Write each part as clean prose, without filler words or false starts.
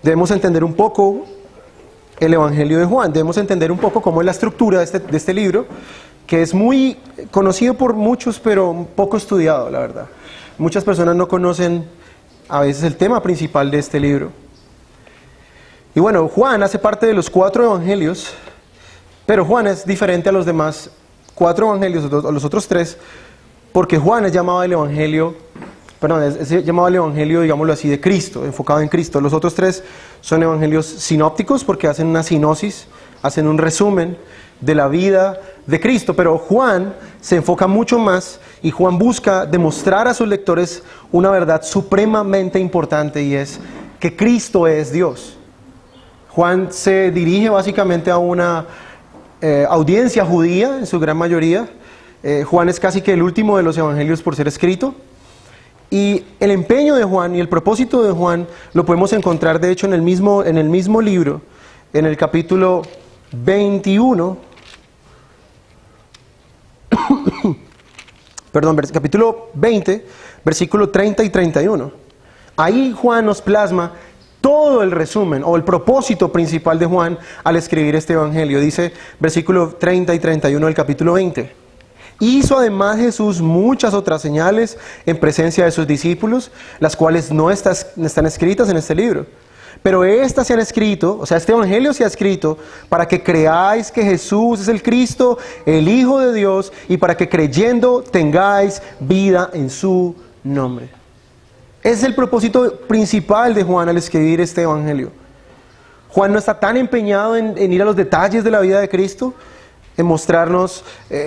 debemos entender un poco el Evangelio de Juan, debemos entender un poco cómo es la estructura de este libro, que es muy conocido por muchos, pero poco estudiado, la verdad. Muchas personas no conocen a veces el tema principal de este libro. Y bueno, Juan hace parte de los 4 evangelios, pero Juan es diferente a los demás 4 evangelios, a los otros 3, porque Juan es llamado el evangelio, es llamado el evangelio, digámoslo así, de Cristo, enfocado en Cristo. Los otros 3 son evangelios sinópticos porque hacen una sinosis, hacen un resumen de la vida de Cristo, pero Juan se enfoca mucho más y Juan busca demostrar a sus lectores una verdad supremamente importante, y es que Cristo es Dios. Juan se dirige básicamente a una audiencia judía en su gran mayoría. Juan es casi que el último de los evangelios por ser escrito, y el empeño de Juan y el propósito de Juan lo podemos encontrar de hecho en el mismo libro, en el capítulo 21, capítulo 20, versículo 30 y 31. Ahí Juan nos plasma todo el resumen o el propósito principal de Juan al escribir este evangelio. Dice versículo 30 y 31 del capítulo 20. Hizo además Jesús muchas otras señales en presencia de sus discípulos, las cuales no están escritas en este libro. Pero estas se han escrito, o sea, este evangelio se ha escrito para que creáis que Jesús es el Cristo, el Hijo de Dios, y para que creyendo tengáis vida en su nombre. Ese es el propósito principal de Juan al escribir este evangelio. Juan no está tan empeñado en ir a los detalles de la vida de Cristo, en mostrarnos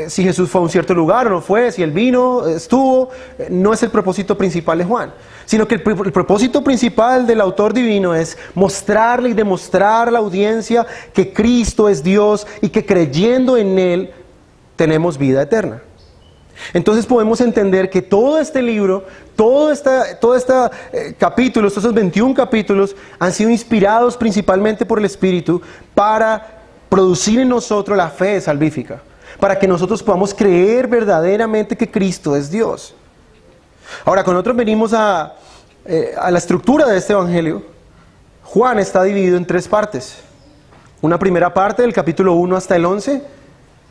si Jesús fue a un cierto lugar o no fue, si Él vino, estuvo. No es el propósito principal de Juan, sino que el propósito principal del autor divino es mostrarle y demostrar a la audiencia que Cristo es Dios y que creyendo en Él tenemos vida eterna. Entonces podemos entender que todo este libro, todo este capítulo, estos 21 capítulos han sido inspirados principalmente por el Espíritu para producir en nosotros la fe salvífica, para que nosotros podamos creer verdaderamente que Cristo es Dios. Ahora, cuando nosotros venimos a la estructura de este evangelio, Juan está dividido en 3 partes. Una primera parte del capítulo 1 hasta el 11,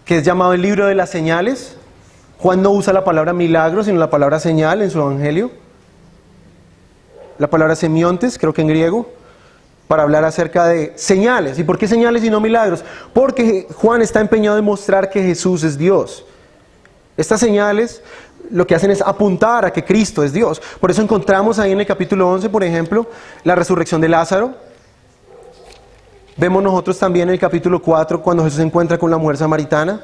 que es llamado el libro de las señales. Juan no usa la palabra milagro, sino la palabra señal en su evangelio. La palabra semiontes, creo que en griego, para hablar acerca de señales. ¿Y por qué señales y no milagros? Porque Juan está empeñado en mostrar que Jesús es Dios. Estas señales lo que hacen es apuntar a que Cristo es Dios. Por eso encontramos ahí en el capítulo 11, por ejemplo, la resurrección de Lázaro. Vemos nosotros también en el capítulo 4 cuando Jesús se encuentra con la mujer samaritana.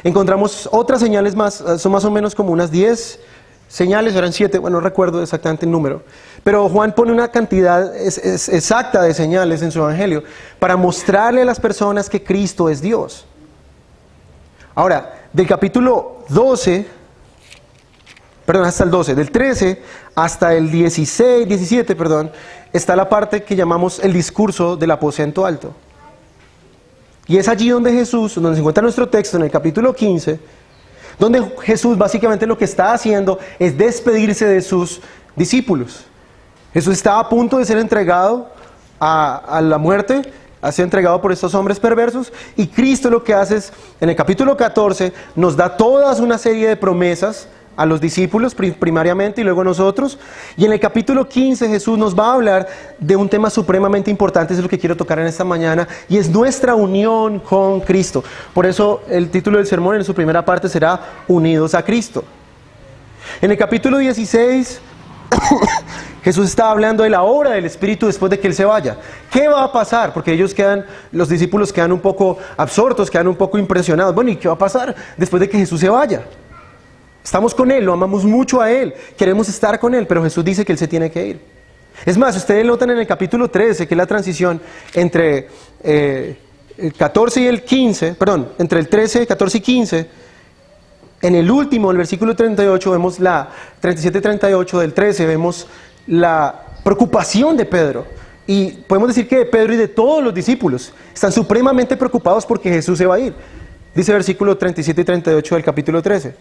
Encontramos otras señales más, son más o menos como unas 10 señales, eran 7, bueno, no recuerdo exactamente el número. Pero Juan pone una cantidad exacta de señales en su evangelio para mostrarle a las personas que Cristo es Dios. Ahora, del capítulo 12, hasta el 12, del 13 hasta el 17, está la parte que llamamos el discurso del aposento alto. Y es allí donde Jesús, donde se encuentra nuestro texto en el capítulo 15, donde Jesús básicamente lo que está haciendo es despedirse de sus discípulos. Jesús estaba a punto de ser entregado a la muerte, a ser entregado por estos hombres perversos, y Cristo lo que hace es, en el capítulo 14, nos da toda una serie de promesas a los discípulos primariamente y luego a nosotros, y en el capítulo 15 Jesús nos va a hablar de un tema supremamente importante, es lo que quiero tocar en esta mañana, y es nuestra unión con Cristo. Por eso el título del sermón en su primera parte será Unidos a Cristo. En el capítulo 16 Jesús está hablando de la obra del Espíritu después de que Él se vaya. ¿Qué va a pasar? Porque los discípulos quedan un poco absortos, quedan un poco impresionados. Bueno, ¿y qué va a pasar después de que Jesús se vaya? Estamos con Él, lo amamos mucho a Él, queremos estar con Él, pero Jesús dice que Él se tiene que ir. Es más, ustedes notan en el capítulo 13, que es la transición entre el 14 y el 15, entre el 13, 14 y 15, en el último, en el versículo 38, vemos 37-38 del 13, vemos la preocupación de Pedro. Y podemos decir que de Pedro y de todos los discípulos están supremamente preocupados porque Jesús se va a ir. Dice el versículo 37 y 38 del capítulo 13.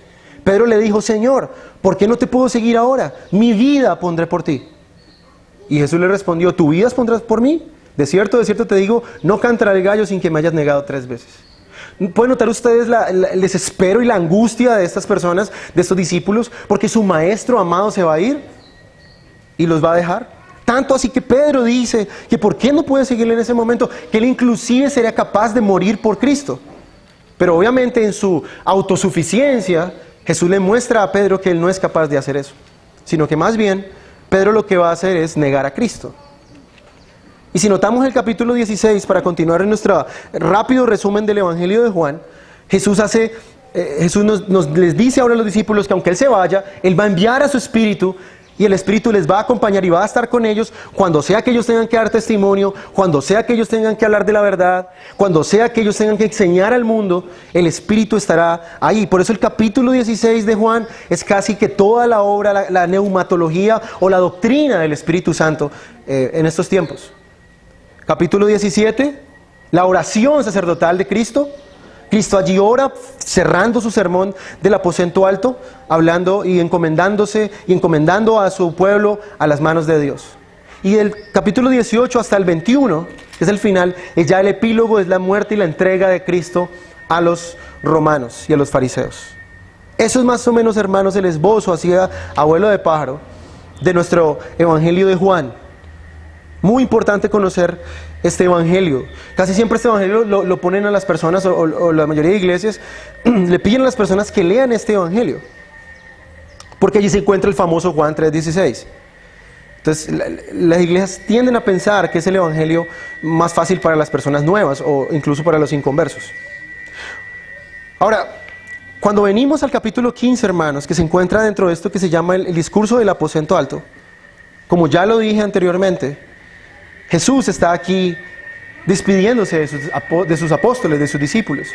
Pedro le dijo: Señor, ¿por qué no te puedo seguir ahora? Mi vida pondré por ti. Y Jesús le respondió, ¿tu vida pondrás por mí? De cierto te digo, no cantará el gallo sin que me hayas negado 3 veces. ¿Pueden notar ustedes el desespero y la angustia de estas personas, de estos discípulos? Porque su maestro amado se va a ir y los va a dejar. Tanto así que Pedro dice que ¿por qué no puede seguirle en ese momento? Que él inclusive sería capaz de morir por Cristo. Pero obviamente en su autosuficiencia, Jesús le muestra a Pedro que él no es capaz de hacer eso. Sino que más bien, Pedro lo que va a hacer es negar a Cristo. Y si notamos el capítulo 16, para continuar en nuestro rápido resumen del Evangelio de Juan, Jesús les dice ahora a los discípulos que aunque Él se vaya, Él va a enviar a su Espíritu, y el Espíritu les va a acompañar y va a estar con ellos cuando sea que ellos tengan que dar testimonio, cuando sea que ellos tengan que hablar de la verdad, cuando sea que ellos tengan que enseñar al mundo, el Espíritu estará ahí. Por eso el capítulo 16 de Juan es casi que toda la obra, la neumatología o la doctrina del Espíritu Santo en estos tiempos. Capítulo 17, la oración sacerdotal de Cristo. Cristo allí ora, cerrando su sermón del aposento alto, hablando y encomendándose y encomendando a su pueblo a las manos de Dios. Y del capítulo 18 hasta el 21, que es el final, es ya el epílogo, es la muerte y la entrega de Cristo a los romanos y a los fariseos. Eso es más o menos, hermanos, el esbozo, así a abuelo de pájaro, de nuestro Evangelio de Juan. Muy importante conocer este evangelio. Casi siempre este evangelio lo ponen a las personas, o la mayoría de iglesias, le piden a las personas que lean este evangelio. Porque allí se encuentra el famoso Juan 3:16. Entonces, las iglesias tienden a pensar que es el evangelio más fácil para las personas nuevas, o incluso para los inconversos. Ahora, cuando venimos al capítulo 15, hermanos, que se encuentra dentro de esto que se llama el discurso del aposento alto, como ya lo dije anteriormente, Jesús está aquí despidiéndose de sus apóstoles, de sus discípulos.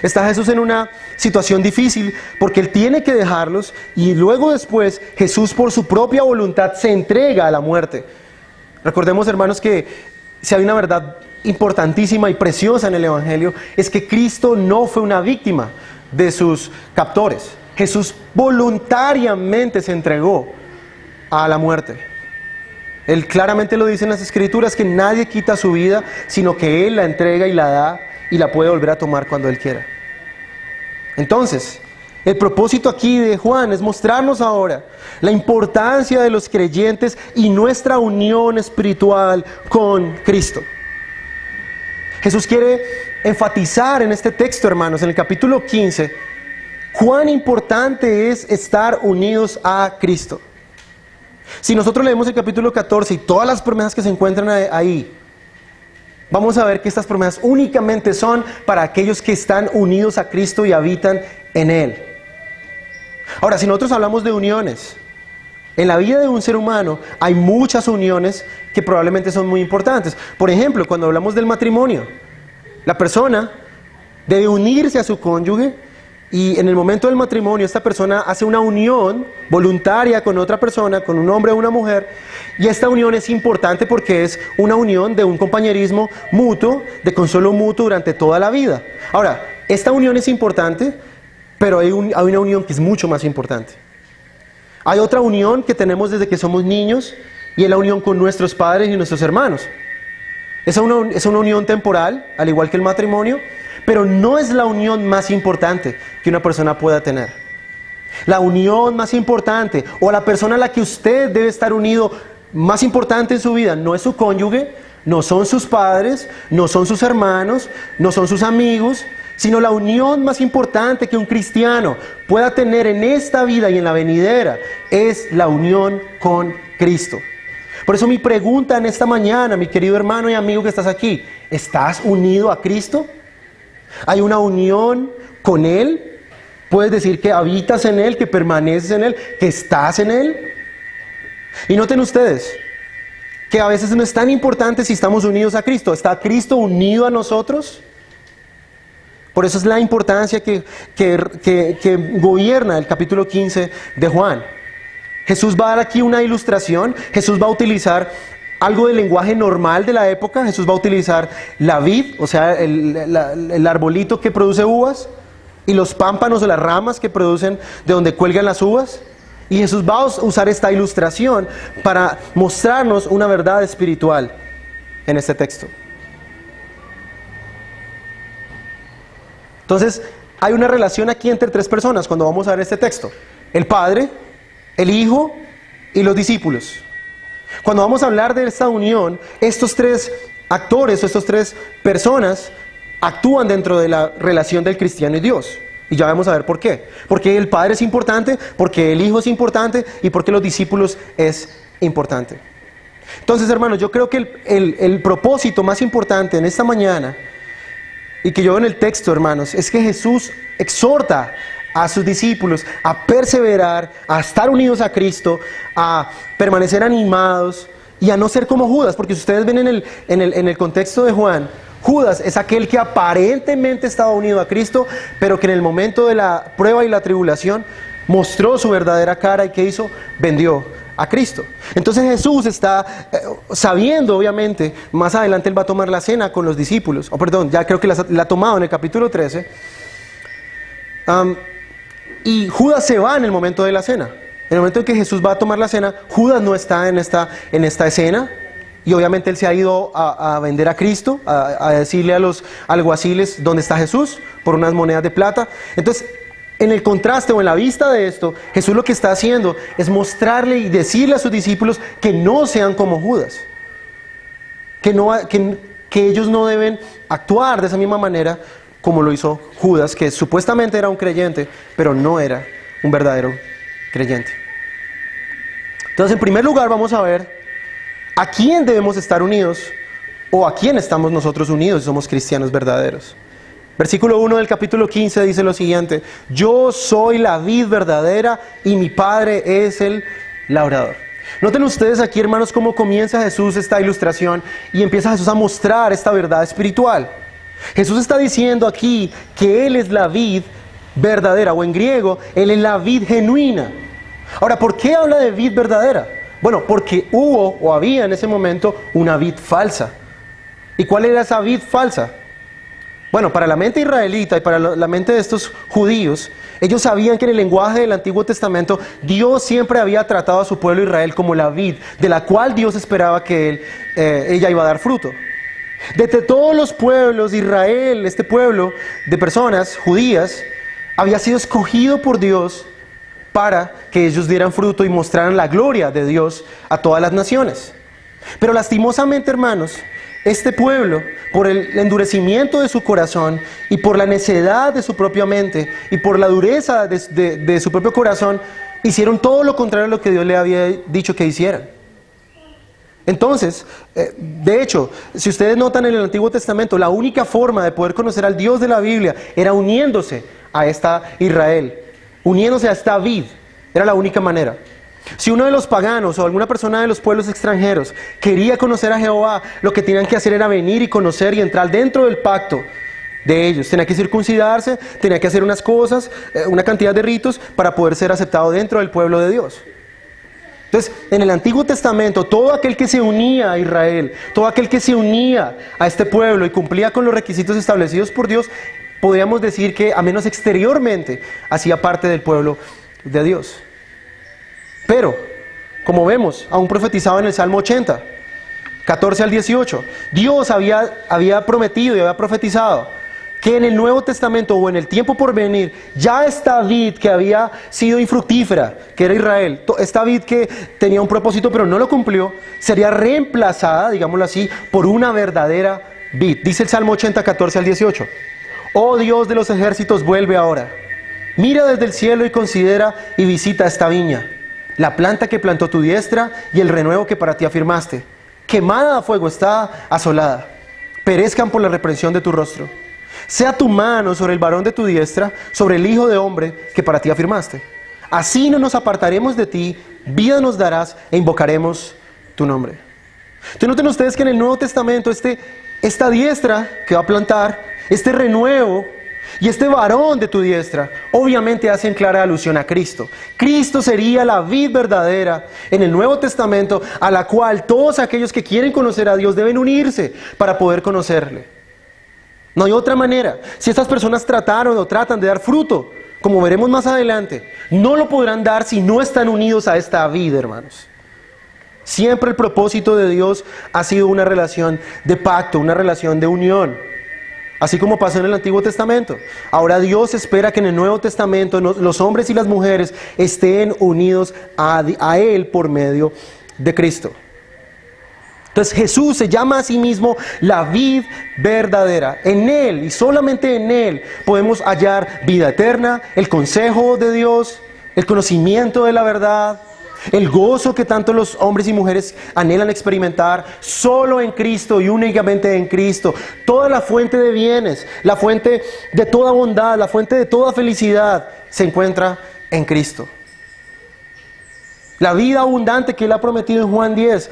Está Jesús en una situación difícil porque Él tiene que dejarlos y luego después Jesús por su propia voluntad se entrega a la muerte. Recordemos, hermanos, que si hay una verdad importantísima y preciosa en el Evangelio es que Cristo no fue una víctima de sus captores. Jesús voluntariamente se entregó a la muerte. Él claramente lo dice en las Escrituras que nadie quita su vida, sino que Él la entrega y la da y la puede volver a tomar cuando Él quiera. Entonces, el propósito aquí de Juan es mostrarnos ahora la importancia de los creyentes y nuestra unión espiritual con Cristo. Jesús quiere enfatizar en este texto, hermanos, en el capítulo 15, cuán importante es estar unidos a Cristo. Si nosotros leemos el capítulo 14 y todas las promesas que se encuentran ahí, vamos a ver que estas promesas únicamente son para aquellos que están unidos a Cristo y habitan en Él. Ahora, si nosotros hablamos de uniones, en la vida de un ser humano hay muchas uniones que probablemente son muy importantes. Por ejemplo, cuando hablamos del matrimonio, la persona debe unirse a su cónyuge. Y en el momento del matrimonio, esta persona hace una unión voluntaria con otra persona, con un hombre o una mujer. Y esta unión es importante porque es una unión de un compañerismo mutuo, de consuelo mutuo durante toda la vida. Ahora, esta unión es importante, pero hay una unión que es mucho más importante. Hay otra unión que tenemos desde que somos niños y es la unión con nuestros padres y nuestros hermanos. Es una unión temporal, al igual que el matrimonio, pero no es la unión más importante que una persona pueda tener. La unión más importante, o la persona a la que usted debe estar unido más importante en su vida, no es su cónyuge, no son sus padres, no son sus hermanos, no son sus amigos, sino la unión más importante que un cristiano pueda tener en esta vida y en la venidera es la unión con Cristo. Por eso mi pregunta en esta mañana, mi querido hermano y amigo que estás aquí, ¿estás unido a Cristo? ¿Hay una unión con Él? ¿Puedes decir que habitas en Él, que permaneces en Él, que estás en Él? Y noten ustedes que a veces no es tan importante si estamos unidos a Cristo. ¿Está Cristo unido a nosotros? Por eso es la importancia que gobierna el capítulo 15 de Juan. Jesús va a dar aquí una ilustración. Jesús va a utilizar algo del lenguaje normal de la época. Jesús va a utilizar la vid, o sea, el arbolito que produce uvas, y los pámpanos o las ramas que producen de donde cuelgan las uvas. Y Jesús va a usar esta ilustración para mostrarnos una verdad espiritual en este texto. Entonces, hay una relación aquí entre tres personas cuando vamos a ver este texto: el Padre, el Hijo y los discípulos. Cuando vamos a hablar de esta unión, estos tres actores o estas tres personas actúan dentro de la relación del cristiano y Dios. Y ya vamos a ver por qué. Porque el Padre es importante, porque el Hijo es importante y porque los discípulos es importante. Entonces, hermanos, yo creo que el propósito más importante en esta mañana, y que yo veo en el texto, hermanos, es que Jesús exhorta a sus discípulos a perseverar, a estar unidos a Cristo, a permanecer animados y a no ser como Judas. Porque si ustedes ven en el contexto de Juan, Judas es aquel que aparentemente estaba unido a Cristo, pero que en el momento de la prueba y la tribulación mostró su verdadera cara y ¿qué hizo? Vendió a Cristo. Entonces Jesús está sabiendo, obviamente, más adelante Él va a tomar la cena con los discípulos, ya creo que la ha tomado en el capítulo 13, y Judas se va en el momento de la cena. En el momento en que Jesús va a tomar la cena, Judas no está en esta escena. Y obviamente él se ha ido a vender a Cristo, a decirle a los alguaciles dónde está Jesús, por unas monedas de plata. Entonces, en el contraste o en la vista de esto, Jesús lo que está haciendo es mostrarle y decirle a sus discípulos que no sean como Judas. Que ellos no deben actuar de esa misma manera como lo hizo Judas, que supuestamente era un creyente, pero no era un verdadero creyente. Entonces, en primer lugar, vamos a ver ¿a quién debemos estar unidos? ¿O a quién estamos nosotros unidos si somos cristianos verdaderos? Versículo 1 del capítulo 15 dice lo siguiente: yo soy la vid verdadera y mi Padre es el labrador. Noten ustedes aquí, hermanos, cómo comienza Jesús esta ilustración y empieza Jesús a mostrar esta verdad espiritual. Jesús está diciendo aquí que Él es la vid verdadera, o en griego, Él es la vid genuina. Ahora, ¿por qué habla de vid verdadera? Bueno, porque hubo o había en ese momento una vid falsa. ¿Y cuál era esa vid falsa? Bueno, para la mente israelita y para la mente de estos judíos, ellos sabían que en el lenguaje del Antiguo Testamento Dios siempre había tratado a su pueblo Israel como la vid, de la cual Dios esperaba que ella iba a dar fruto. Desde todos los pueblos de Israel, este pueblo de personas judías, había sido escogido por Dios para que ellos dieran fruto y mostraran la gloria de Dios a todas las naciones. Pero lastimosamente, hermanos, este pueblo, por el endurecimiento de su corazón y por la necedad de su propia mente y por la dureza de su propio corazón, hicieron todo lo contrario a lo que Dios le había dicho que hicieran. Entonces, de hecho, si ustedes notan en el Antiguo Testamento, la única forma de poder conocer al Dios de la Biblia era uniéndose a esta Israel, uniéndose a esta vid. Era la única manera. Si uno de los paganos o alguna persona de los pueblos extranjeros quería conocer a Jehová, lo que tenían que hacer era venir y conocer y entrar dentro del pacto de ellos. Tenía que circuncidarse, tenía que hacer unas cosas, una cantidad de ritos para poder ser aceptado dentro del pueblo de Dios. Entonces, en el Antiguo Testamento, todo aquel que se unía a Israel, todo aquel que se unía a este pueblo y cumplía con los requisitos establecidos por Dios, podríamos decir que, a menos exteriormente, hacía parte del pueblo de Dios. Pero, como vemos, aún profetizaba en el Salmo 80, 14 al 18, Dios había prometido y había profetizado que en el Nuevo Testamento o en el tiempo por venir, ya esta vid que había sido infructífera, que era Israel, esta vid que tenía un propósito pero no lo cumplió, sería reemplazada, digámoslo así, por una verdadera vid. Dice el Salmo 80, 14 al 18. Oh Dios de los ejércitos, vuelve ahora. Mira desde el cielo y considera y visita esta viña, la planta que plantó tu diestra y el renuevo que para ti afirmaste. Quemada a fuego está, asolada. Perezcan por la reprensión de tu rostro. Sea tu mano sobre el varón de tu diestra, sobre el hijo de hombre que para ti afirmaste. Así no nos apartaremos de ti, vida nos darás e invocaremos tu nombre. Entonces noten ustedes que en el Nuevo Testamento esta diestra que va a plantar, este renuevo y este varón de tu diestra, obviamente hacen clara alusión a Cristo. Cristo sería la vid verdadera en el Nuevo Testamento, a la cual todos aquellos que quieren conocer a Dios deben unirse para poder conocerle. No hay otra manera. Si estas personas trataron o tratan de dar fruto como veremos más adelante, no lo podrán dar si no están unidos a esta vida, hermanos. Siempre el propósito de Dios ha sido una relación de pacto, una relación de unión. Así como pasó en el Antiguo Testamento. Ahora Dios espera que en el Nuevo Testamento los hombres y las mujeres estén unidos a Él por medio de Cristo. Entonces Jesús se llama a sí mismo la vid verdadera. En Él y solamente en Él podemos hallar vida eterna, el consejo de Dios, el conocimiento de la verdad, el gozo que tanto los hombres y mujeres anhelan experimentar. Solo en Cristo y únicamente en Cristo. Toda la fuente de bienes, la fuente de toda bondad, la fuente de toda felicidad se encuentra en Cristo. La vida abundante que Él ha prometido en Juan 10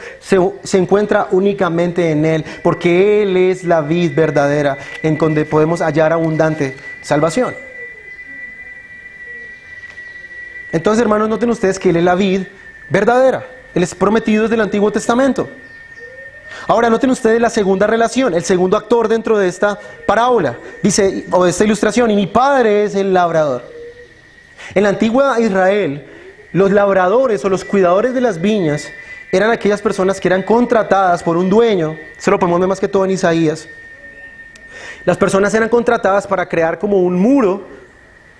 se encuentra únicamente en Él, porque Él es la vid verdadera en donde podemos hallar abundante salvación. Entonces, hermanos, noten ustedes que Él es la vid verdadera. Él es prometido desde el Antiguo Testamento. Ahora, noten ustedes la segunda relación, el segundo actor dentro de esta parábola, dice, o de esta ilustración, y mi padre es el labrador. En la antigua Israel, los labradores o los cuidadores de las viñas eran aquellas personas que eran contratadas por un dueño. Se lo podemos ver más que todo en Isaías. Las personas eran contratadas para crear como un muro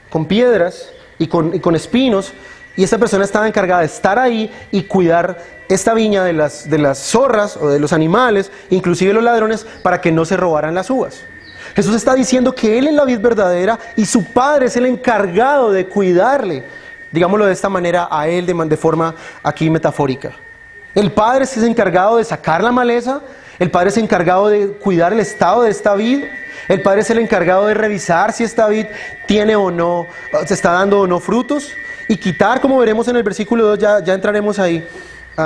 con piedras y con espinos, y esta persona estaba encargada de estar ahí y cuidar esta viña de las zorras o de los animales, inclusive los ladrones, para que no se robaran las uvas. Jesús está diciendo que Él es la vid verdadera y su Padre es el encargado de cuidarle, digámoslo de esta manera, a Él de forma aquí metafórica. El Padre es el encargado de sacar la maleza, el Padre es el encargado de cuidar el estado de esta vid, el Padre es el encargado de revisar si esta vid tiene o no, se está dando o no frutos, y quitar, como veremos en el versículo 2, ya entraremos ahí,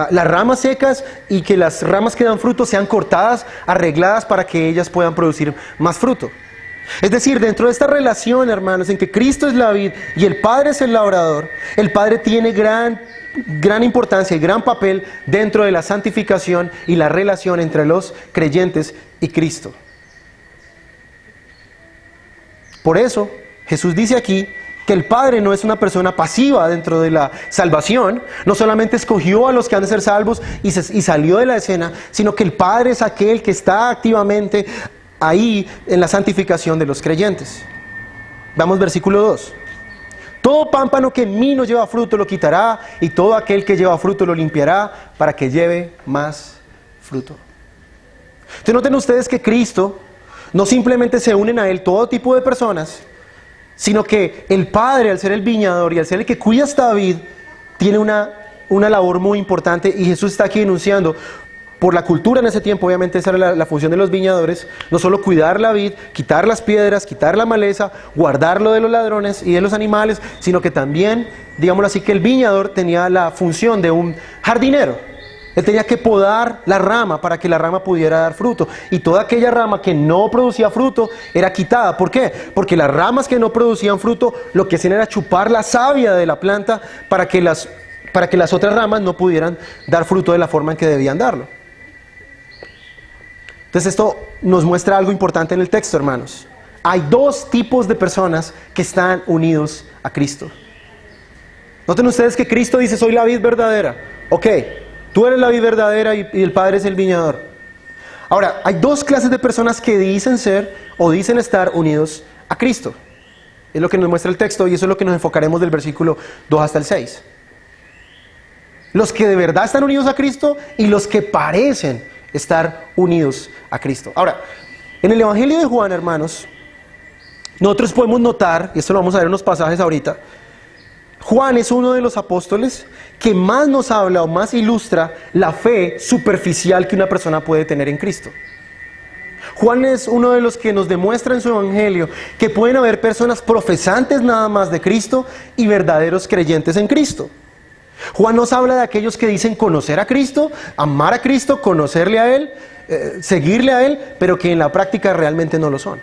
las ramas secas, y que las ramas que dan fruto sean cortadas, arregladas para que ellas puedan producir más fruto. Es decir, dentro de esta relación, hermanos, en que Cristo es la vid y el Padre es el labrador, el Padre tiene gran importancia y gran papel dentro de la santificación y la relación entre los creyentes y Cristo. Por eso, Jesús dice aquí que el Padre no es una persona pasiva dentro de la salvación, no solamente escogió a los que han de ser salvos y salió de la escena, sino que el Padre es aquel que está activamente ahí en la santificación de los creyentes. Vamos versículo 2. Todo pámpano que en mí no lleva fruto lo quitará, y todo aquel que lleva fruto lo limpiará para que lleve más fruto. Entonces noten ustedes que Cristo no simplemente se unen a Él todo tipo de personas, sino que el Padre, al ser el viñador y al ser el que cuida esta vid, tiene una labor muy importante, y Jesús está aquí enunciando. Por la cultura en ese tiempo, obviamente esa era la función de los viñadores, no solo cuidar la vid, quitar las piedras, quitar la maleza, guardarlo de los ladrones y de los animales, sino que también, digámoslo así, que el viñador tenía la función de un jardinero. Él tenía que podar la rama para que la rama pudiera dar fruto, y toda aquella rama que no producía fruto era quitada. ¿Por qué? Porque las ramas que no producían fruto lo que hacían era chupar la savia de la planta para que las otras ramas no pudieran dar fruto de la forma en que debían darlo. Entonces esto nos muestra algo importante en el texto, hermanos. Hay dos tipos de personas que están unidos a Cristo. Noten ustedes que Cristo dice, soy la vid verdadera. Ok, tú eres la vid verdadera y el Padre es el viñador. Ahora, hay dos clases de personas que dicen ser o dicen estar unidos a Cristo. Es lo que nos muestra el texto, y eso es lo que nos enfocaremos del versículo 2 hasta el 6. Los que de verdad están unidos a Cristo y los que parecen estar unidos a Cristo. Ahora, en el Evangelio de Juan, hermanos, nosotros podemos notar, y esto lo vamos a ver en unos pasajes ahorita, Juan es uno de los apóstoles que más nos habla o más ilustra la fe superficial que una persona puede tener en Cristo. Juan es uno de los que nos demuestra en su Evangelio que pueden haber personas profesantes nada más de Cristo y verdaderos creyentes en Cristo. Juan nos habla de aquellos que dicen conocer a Cristo, amar a Cristo, conocerle a Él, seguirle a Él, pero que en la práctica realmente no lo son.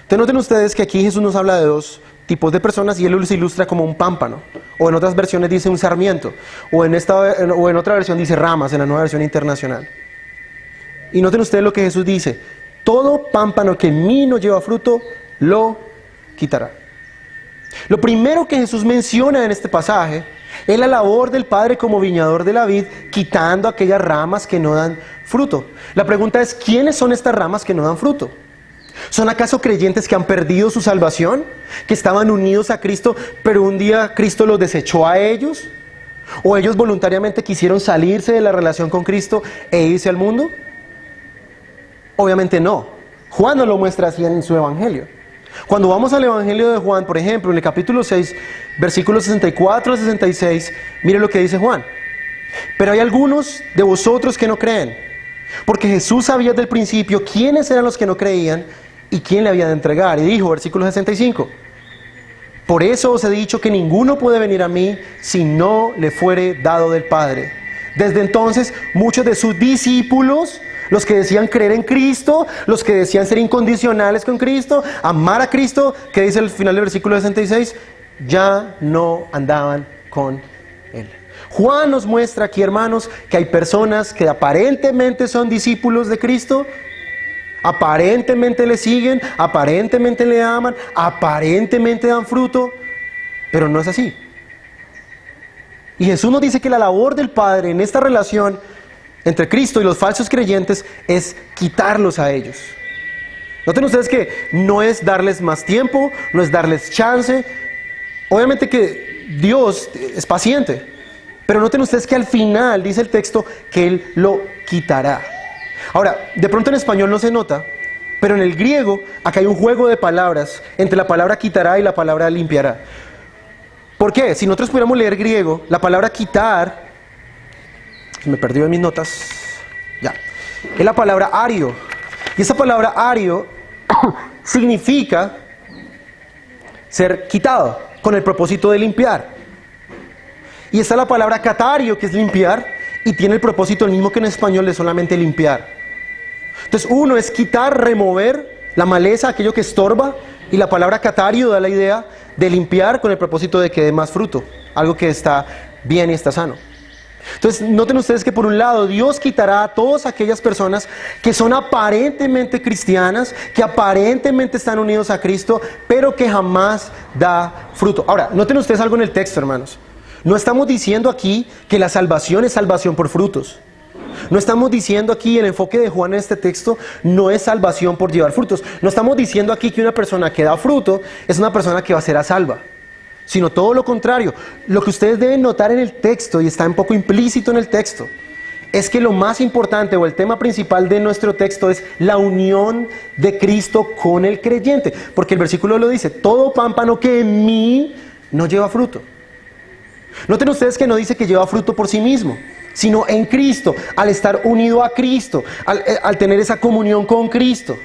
Entonces noten ustedes que aquí Jesús nos habla de dos tipos de personas, y Él los ilustra como un pámpano, o en otras versiones dice un sarmiento, o en otra versión dice ramas, en la Nueva Versión Internacional. Y noten ustedes lo que Jesús dice: todo pámpano que en mí no lleva fruto, lo quitará. Lo primero que Jesús menciona en este pasaje es la labor del Padre como viñador de la vid, quitando aquellas ramas que no dan fruto. La pregunta es, ¿quiénes son estas ramas que no dan fruto? ¿Son acaso creyentes que han perdido su salvación? ¿Que estaban unidos a Cristo, pero un día Cristo los desechó a ellos? ¿O ellos voluntariamente quisieron salirse de la relación con Cristo e irse al mundo? Obviamente no. Juan nos lo muestra así en su evangelio. Cuando vamos al evangelio de Juan, por ejemplo, en el capítulo 6, versículos 64 a 66, mire lo que dice Juan. Pero hay algunos de vosotros que no creen, porque Jesús sabía desde el principio quiénes eran los que no creían y quién le había de entregar. Y dijo, versículo 65, por eso os he dicho que ninguno puede venir a mí si no le fuere dado del Padre. Desde entonces, muchos de sus discípulos, los que decían creer en Cristo, los que decían ser incondicionales con Cristo, amar a Cristo, que dice al final del versículo 66, ya no andaban con Él. Juan nos muestra aquí, hermanos, que hay personas que aparentemente son discípulos de Cristo, aparentemente le siguen, aparentemente le aman, aparentemente dan fruto, pero no es así. Y Jesús nos dice que la labor del Padre en esta relación entre Cristo y los falsos creyentes es quitarlos a ellos. Noten ustedes que no es darles más tiempo, no es darles chance. Obviamente que Dios es paciente, pero noten ustedes que al final dice el texto que Él lo quitará. Ahora, de pronto en español no se nota, pero en el griego acá hay un juego de palabras entre la palabra quitará y la palabra limpiará. ¿Por qué? Si nosotros pudiéramos leer griego, la palabra quitar, me perdí en mis notas, ya, es la palabra ario. Y esa palabra ario significa ser quitado, con el propósito de limpiar. Y está la palabra catario, que es limpiar, y tiene el propósito el mismo que en español de solamente limpiar. Entonces uno es quitar, remover la maleza, aquello que estorba, y la palabra catario da la idea de limpiar con el propósito de que dé más fruto, algo que está bien y está sano. Entonces noten ustedes que por un lado Dios quitará a todas aquellas personas que son aparentemente cristianas, que aparentemente están unidos a Cristo, pero que jamás da fruto. Ahora, noten ustedes algo en el texto, hermanos. No estamos diciendo aquí que la salvación es salvación por frutos. No estamos diciendo aquí, el enfoque de Juan en este texto no es salvación por llevar frutos. No estamos diciendo aquí que una persona que da fruto es una persona que va a ser a salva, sino todo lo contrario. Lo que ustedes deben notar en el texto, y está un poco implícito en el texto, es que lo más importante o el tema principal de nuestro texto es la unión de Cristo con el creyente. Porque el versículo lo dice, todo pámpano que en mí no lleva fruto. Noten ustedes que no dice que lleva fruto por sí mismo, sino en Cristo, al estar unido a Cristo, al tener esa comunión con Cristo.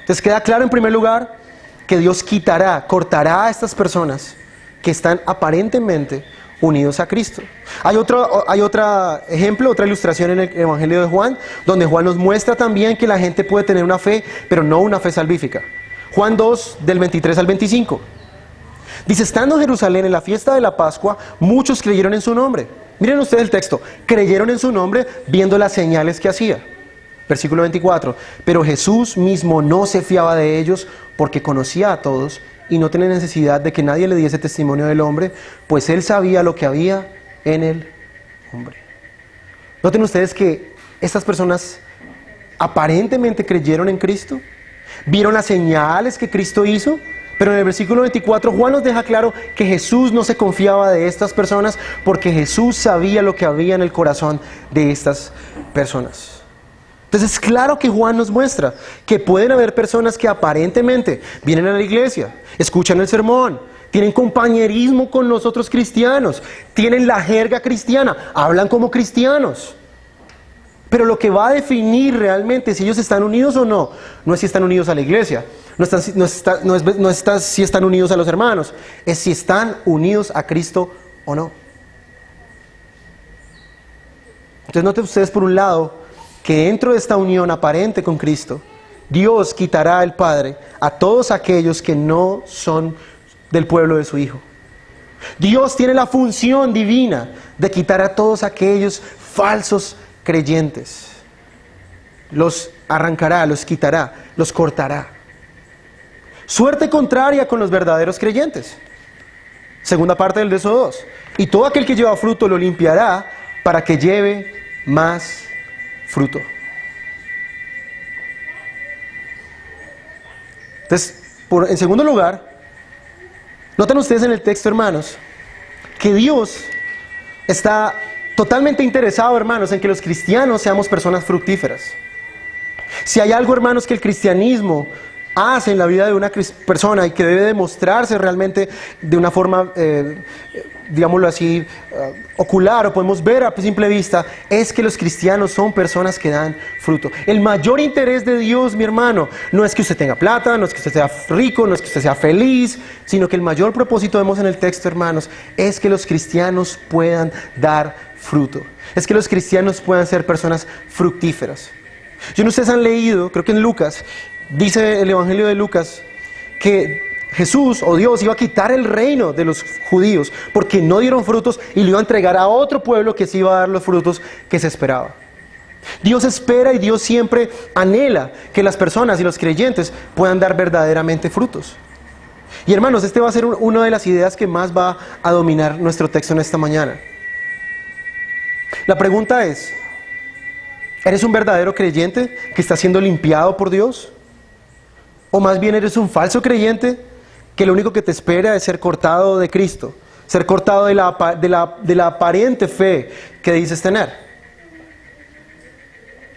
Entonces queda claro en primer lugar que Dios quitará, cortará a estas personas que están aparentemente unidos a Cristo. Hay otro ejemplo, otra ilustración en el Evangelio de Juan, donde Juan nos muestra también que la gente puede tener una fe, pero no una fe salvífica. Juan 2, del 23 al 25. Dice, estando en Jerusalén en la fiesta de la Pascua, muchos creyeron en su nombre. Miren ustedes el texto, creyeron en su nombre viendo las señales que hacía. Versículo 24, pero Jesús mismo no se fiaba de ellos porque conocía a todos y no tenía necesidad de que nadie le diese testimonio del hombre, pues él sabía lo que había en el hombre. Noten ustedes que estas personas aparentemente creyeron en Cristo, vieron las señales que Cristo hizo, pero en el versículo 24 Juan nos deja claro que Jesús no se confiaba de estas personas porque Jesús sabía lo que había en el corazón de estas personas. Entonces es claro que Juan nos muestra que pueden haber personas que aparentemente vienen a la iglesia, escuchan el sermón, tienen compañerismo con los otros cristianos, tienen la jerga cristiana, hablan como cristianos. Pero lo que va a definir realmente si ellos están unidos o no, no es si están unidos a la iglesia, no es si están unidos a los hermanos, es si están unidos a Cristo o no. Entonces noten ustedes por un lado que dentro de esta unión aparente con Cristo, Dios quitará el Padre a todos aquellos que no son del pueblo de su Hijo. Dios tiene la función divina de quitar a todos aquellos falsos creyentes. los arrancará, los quitará, los cortará. Suerte contraria con los verdaderos creyentes. Segunda parte del verso 2. Y todo aquel que lleva fruto lo limpiará para que lleve más fruto. Entonces, en segundo lugar, noten ustedes en el texto, hermanos, que Dios está totalmente interesado, hermanos, en que los cristianos seamos personas fructíferas. Si hay algo, hermanos, que el cristianismo hace en la vida de una persona y que debe demostrarse realmente de una forma, digámoslo así, ocular, o podemos ver a simple vista, es que los cristianos son personas que dan fruto. El mayor interés de Dios, mi hermano, no es que usted tenga plata, no es que usted sea rico, no es que usted sea feliz, sino que el mayor propósito, vemos en el texto, hermanos, es que los cristianos puedan dar fruto. Es que los cristianos puedan ser personas fructíferas. Yo no sé si ustedes han leído, creo que en Lucas, dice el Evangelio de Lucas, que Jesús o Dios iba a quitar el reino de los judíos porque no dieron frutos y lo iba a entregar a otro pueblo que sí iba a dar los frutos que se esperaba. Dios espera y Dios siempre anhela que las personas y los creyentes puedan dar verdaderamente frutos. Y hermanos, este va a ser una de las ideas que más va a dominar nuestro texto en esta mañana. La pregunta es, ¿eres un verdadero creyente que está siendo limpiado por Dios? ¿O más bien eres un falso creyente que lo único que te espera es ser cortado de Cristo, ser cortado de la aparente fe que dices tener?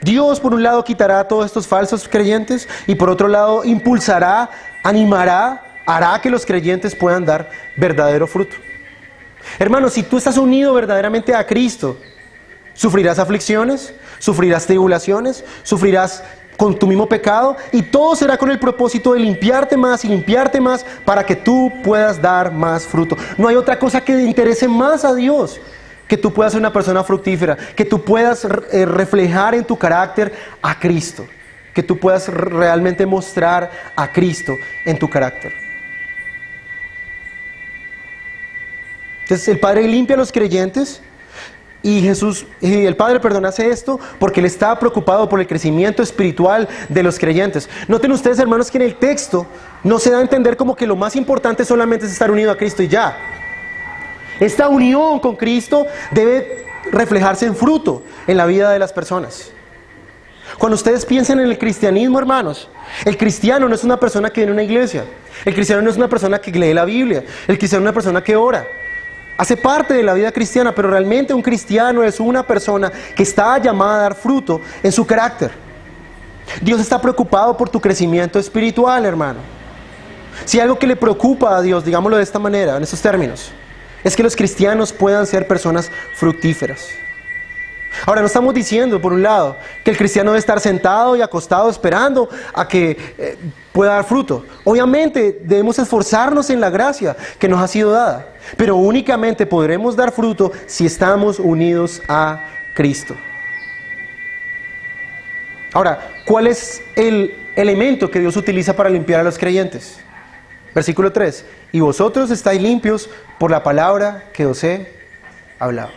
Dios, por un lado, quitará a todos estos falsos creyentes y por otro lado impulsará, animará, hará que los creyentes puedan dar verdadero fruto. Hermanos, si tú estás unido verdaderamente a Cristo, sufrirás aflicciones, sufrirás tribulaciones, sufrirás con tu mismo pecado, y todo será con el propósito de limpiarte más y limpiarte más para que tú puedas dar más fruto. No hay otra cosa que le interese más a Dios que tú puedas ser una persona fructífera, que tú puedas reflejar en tu carácter a Cristo, que tú puedas realmente mostrar a Cristo en tu carácter. Entonces el Padre limpia a los creyentes. Y el Padre, hace esto porque Él está preocupado por el crecimiento espiritual de los creyentes. Noten ustedes, hermanos, que en el texto no se da a entender como que lo más importante solamente es estar unido a Cristo y ya. Esta unión con Cristo debe reflejarse en fruto en la vida de las personas. Cuando ustedes piensen en el cristianismo, hermanos, el cristiano no es una persona que viene a una iglesia. El cristiano no es una persona que lee la Biblia. El cristiano es una persona que ora. Hace parte de la vida cristiana, pero realmente un cristiano es una persona que está llamada a dar fruto en su carácter. Dios está preocupado por tu crecimiento espiritual, hermano. Si algo que le preocupa a Dios, digámoslo de esta manera, en estos términos, es que los cristianos puedan ser personas fructíferas. Ahora, no estamos diciendo, por un lado, que el cristiano debe estar sentado y acostado esperando a que pueda dar fruto. Obviamente, debemos esforzarnos en la gracia que nos ha sido dada, pero únicamente podremos dar fruto si estamos unidos a Cristo. Ahora, ¿cuál es el elemento que Dios utiliza para limpiar a los creyentes? Versículo 3. Y vosotros estáis limpios por la palabra que os he hablado.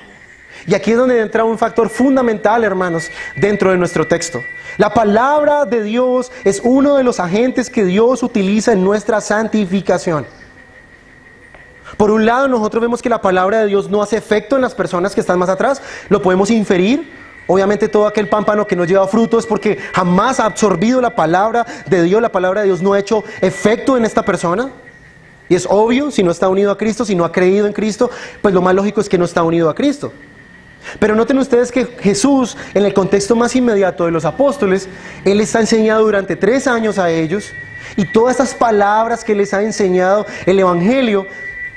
Y aquí es donde entra un factor fundamental, hermanos, dentro de nuestro texto. La palabra de Dios es uno de los agentes que Dios utiliza en nuestra santificación. Por un lado, nosotros vemos que la palabra de Dios no hace efecto en las personas que están más atrás. Lo podemos inferir. Obviamente todo aquel pámpano que no lleva fruto es porque jamás ha absorbido la palabra de Dios. La palabra de Dios no ha hecho efecto en esta persona. Y es obvio, si no está unido a Cristo, si no ha creído en Cristo, pues lo más lógico es que no está unido a Cristo. Pero noten ustedes que Jesús, en el contexto más inmediato de los apóstoles, Él les ha enseñado durante 3 años a ellos, y todas estas palabras que les ha enseñado, el Evangelio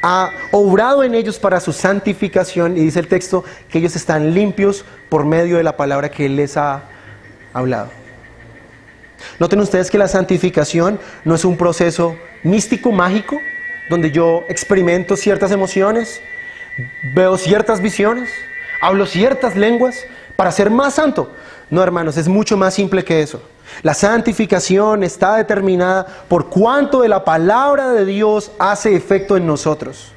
ha obrado en ellos para su santificación, y dice el texto que ellos están limpios por medio de la palabra que Él les ha hablado. Noten ustedes que la santificación no es un proceso místico, mágico, donde yo experimento ciertas emociones, veo ciertas visiones, hablo ciertas lenguas para ser más santo. No, hermanos, es mucho más simple que eso. La santificación está determinada por cuánto de la palabra de Dios hace efecto en nosotros.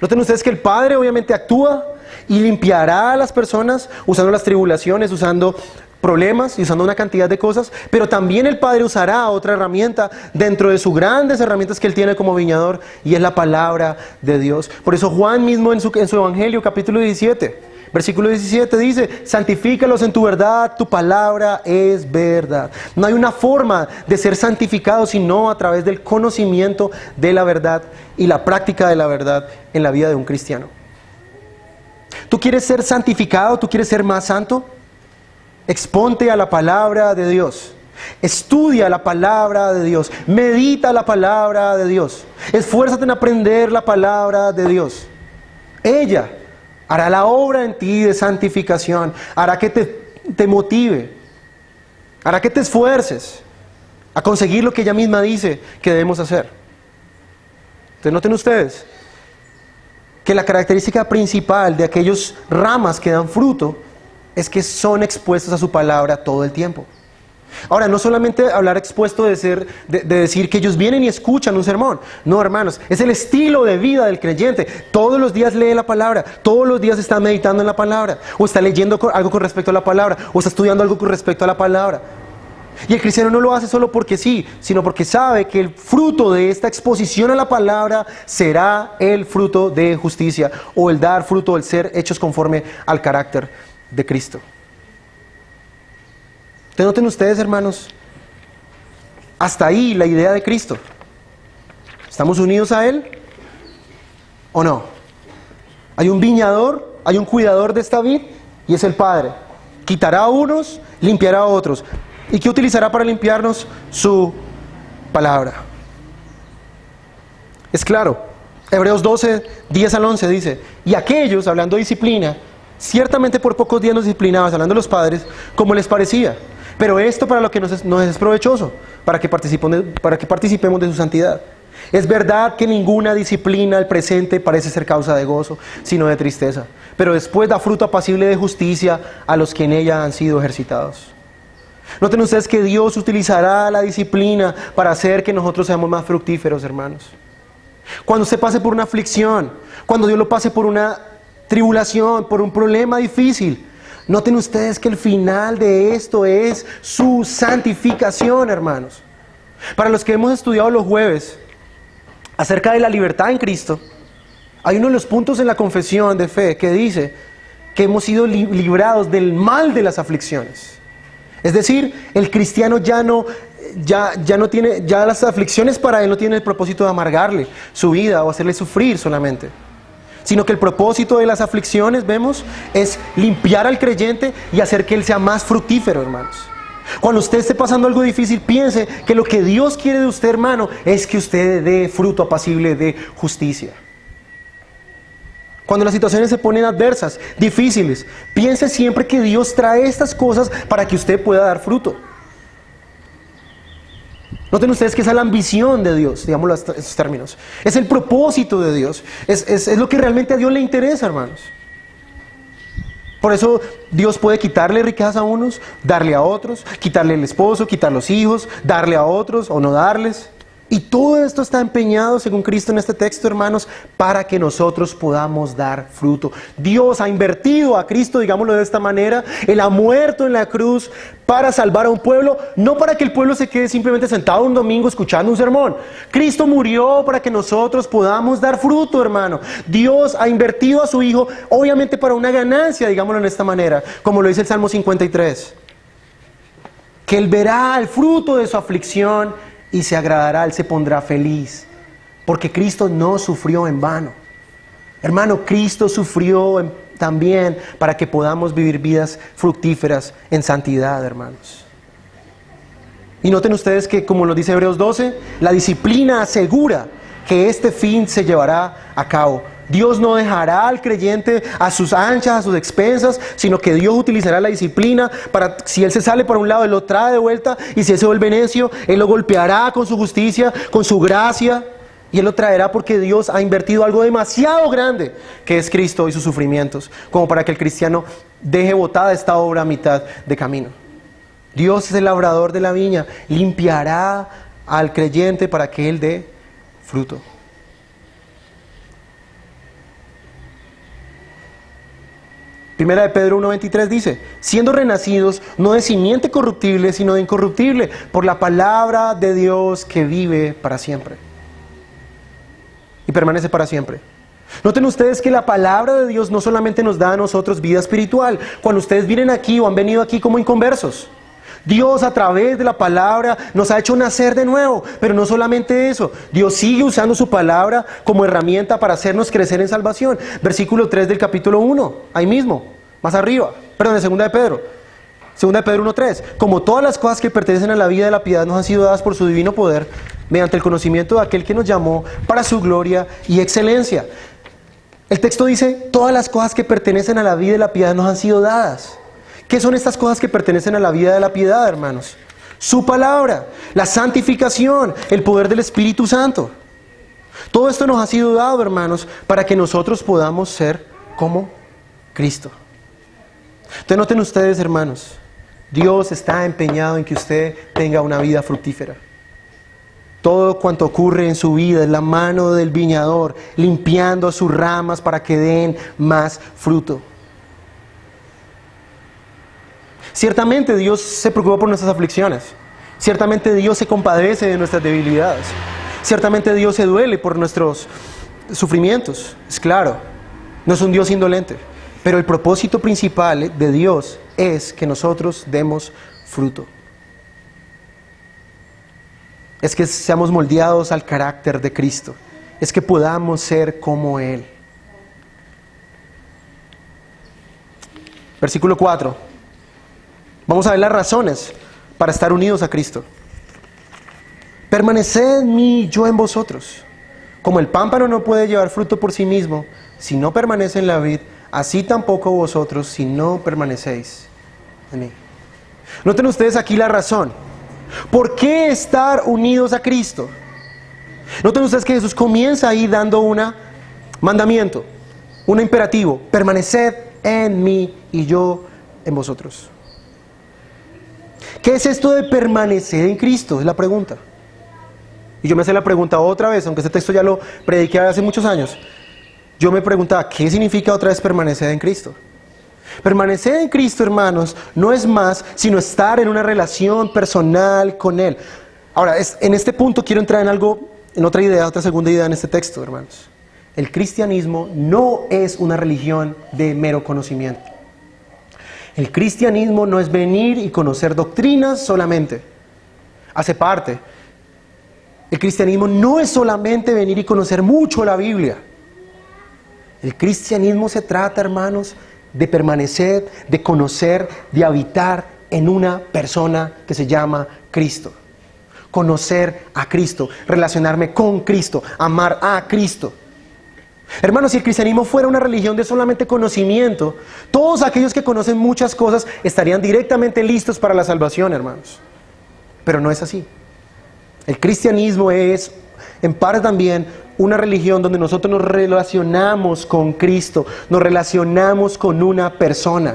Noten ustedes que el Padre obviamente actúa y limpiará a las personas usando las tribulaciones, usando problemas y usando una cantidad de cosas, pero también el Padre usará otra herramienta dentro de sus grandes herramientas que Él tiene como viñador, y es la palabra de Dios. Por eso Juan mismo en su Evangelio, capítulo 17, versículo 17 dice: santifícalos en tu verdad, tu palabra es verdad. No hay una forma de ser santificado sino a través del conocimiento de la verdad y la práctica de la verdad en la vida de un cristiano. ¿Tú quieres ser santificado? ¿Tú quieres ser más santo? Exponte a la palabra de Dios. Estudia la palabra de Dios. Medita la palabra de Dios. Esfuérzate en aprender la palabra de Dios. Ella hará la obra en ti de santificación. Hará que te motive. Hará que te esfuerces a conseguir lo que ella misma dice que debemos hacer. Entonces, noten ustedes que la característica principal de aquellos ramas que dan fruto es que son expuestos a su palabra todo el tiempo. Ahora, no solamente hablar expuesto de decir que ellos vienen y escuchan un sermón. No, hermanos, es el estilo de vida del creyente. Todos los días lee la palabra, todos los días está meditando en la palabra, o está leyendo algo con respecto a la palabra, o está estudiando algo con respecto a la palabra. Y el cristiano no lo hace solo porque sí, sino porque sabe que el fruto de esta exposición a la palabra será el fruto de justicia, o el dar fruto, el ser hechos conforme al carácter de Cristo. Entonces, noten ustedes, hermanos, hasta ahí la idea de Cristo. ¿Estamos unidos a Él o no? Hay un viñador, hay un cuidador de esta vid, y es el Padre. Quitará a unos, limpiará a otros. ¿Y qué utilizará para limpiarnos? Su palabra. Es claro. Hebreos 12, 10 al 11 dice: y aquellos, hablando de disciplina, ciertamente por pocos días nos disciplinaban, hablando de los padres, como les parecía. Pero esto para lo que nos es provechoso, para que participemos de su santidad. Es verdad que ninguna disciplina al presente parece ser causa de gozo, sino de tristeza. Pero después da fruto apacible de justicia a los que en ella han sido ejercitados. Noten ustedes que Dios utilizará la disciplina para hacer que nosotros seamos más fructíferos, hermanos. Cuando usted pase por una aflicción, cuando Dios lo pase por una tribulación, por un problema difícil, noten ustedes que el final de esto es su santificación, hermanos. Para los que hemos estudiado los jueves acerca de la libertad en Cristo, hay uno de los puntos en la confesión de fe que dice que hemos sido librados del mal de las aflicciones. Es decir, el cristiano ya no tiene, ya las aflicciones para él no tienen el propósito de amargarle su vida o hacerle sufrir solamente, sino que el propósito de las aflicciones, vemos, es limpiar al creyente y hacer que él sea más fructífero, hermanos. Cuando usted esté pasando algo difícil, piense que lo que Dios quiere de usted, hermano, es que usted dé fruto apacible de justicia. Cuando las situaciones se ponen adversas, difíciles, piense siempre que Dios trae estas cosas para que usted pueda dar fruto. Noten ustedes que esa es la ambición de Dios, digámoslo en esos términos. Es el propósito de Dios. Es lo que realmente a Dios le interesa, hermanos. Por eso Dios puede quitarle riquezas a unos, darle a otros, quitarle el esposo, quitar los hijos, darle a otros o no darles. Y todo esto está empeñado, según Cristo en este texto, hermanos, para que nosotros podamos dar fruto. Dios ha invertido a Cristo, digámoslo de esta manera. Él ha muerto en la cruz para salvar a un pueblo, no para que el pueblo se quede simplemente sentado un domingo escuchando un sermón. Cristo murió para que nosotros podamos dar fruto, hermano. Dios ha invertido a su Hijo, obviamente para una ganancia, digámoslo en esta manera, como lo dice el Salmo 53. Que Él verá el fruto de su aflicción y se agradará, Él se pondrá feliz, porque Cristo no sufrió en vano. Hermano, Cristo sufrió también para que podamos vivir vidas fructíferas en santidad, hermanos. Y noten ustedes que, como nos dice Hebreos 12, la disciplina asegura que este fin se llevará a cabo. Dios no dejará al creyente a sus anchas, a sus expensas, sino que Dios utilizará la disciplina para, si él se sale por un lado, Él lo trae de vuelta, y si él se vuelve necio, Él lo golpeará con su justicia, con su gracia, y Él lo traerá porque Dios ha invertido algo demasiado grande, que es Cristo y sus sufrimientos, como para que el cristiano deje botada esta obra a mitad de camino. Dios es el labrador de la viña, limpiará al creyente para que él dé fruto. Primera de Pedro 1:23 dice, siendo renacidos no de simiente corruptible, sino de incorruptible, por la palabra de Dios que vive para siempre. Y permanece para siempre. Noten ustedes que la palabra de Dios no solamente nos da a nosotros vida espiritual. Cuando ustedes vienen aquí o han venido aquí como inconversos, Dios a través de la palabra nos ha hecho nacer de nuevo. Pero no solamente eso, Dios sigue usando su palabra como herramienta para hacernos crecer en salvación. Versículo 3 del capítulo 1, ahí mismo, más arriba, perdón, de segunda de Pedro 1:3. Como todas las cosas que pertenecen a la vida de la piedad nos han sido dadas por su divino poder, mediante el conocimiento de aquel que nos llamó para su gloria y excelencia. El texto dice, todas las cosas que pertenecen a la vida de la piedad nos han sido dadas. ¿Qué son estas cosas que pertenecen a la vida de la piedad, hermanos? Su palabra, la santificación, el poder del Espíritu Santo. Todo esto nos ha sido dado, hermanos, para que nosotros podamos ser como Cristo. Entonces noten ustedes, hermanos, Dios está empeñado en que usted tenga una vida fructífera. Todo cuanto ocurre en su vida es la mano del viñador, limpiando sus ramas para que den más fruto. Ciertamente Dios se preocupa por nuestras aflicciones. Ciertamente Dios se compadece de nuestras debilidades. Ciertamente Dios se duele por nuestros sufrimientos. Es claro, no es un Dios indolente. Pero el propósito principal de Dios es que nosotros demos fruto. Es que seamos moldeados al carácter de Cristo. Es que podamos ser como Él. Versículo 4. Vamos a ver las razones para estar unidos a Cristo. Permaneced en mí, yo en vosotros. Como el pámpano no puede llevar fruto por sí mismo, si no permanece en la vid, así tampoco vosotros, si no permanecéis en mí. Noten ustedes aquí la razón. ¿Por qué estar unidos a Cristo? Noten ustedes que Jesús comienza ahí dando un mandamiento, un imperativo. Permaneced en mí y yo en vosotros. ¿Qué es esto de permanecer en Cristo? Es la pregunta. Y yo me hacía la pregunta otra vez, aunque este texto ya lo prediqué hace muchos años. Yo me preguntaba, ¿qué significa otra vez permanecer en Cristo? Permanecer en Cristo, hermanos, no es más sino estar en una relación personal con Él. Ahora, en este punto quiero entrar en otra idea, otra segunda idea en este texto, hermanos. El cristianismo no es una religión de mero conocimiento. El cristianismo no es venir y conocer doctrinas solamente. Hace parte. El cristianismo no es solamente venir y conocer mucho la Biblia. El cristianismo se trata, hermanos, de permanecer, de conocer, de habitar en una persona que se llama Cristo. Conocer a Cristo, relacionarme con Cristo, amar a Cristo. Hermanos, si el cristianismo fuera una religión de solamente conocimiento, todos aquellos que conocen muchas cosas estarían directamente listos para la salvación, hermanos. Pero no es así. El cristianismo es, en parte también, una religión donde nosotros nos relacionamos con Cristo, nos relacionamos con una persona.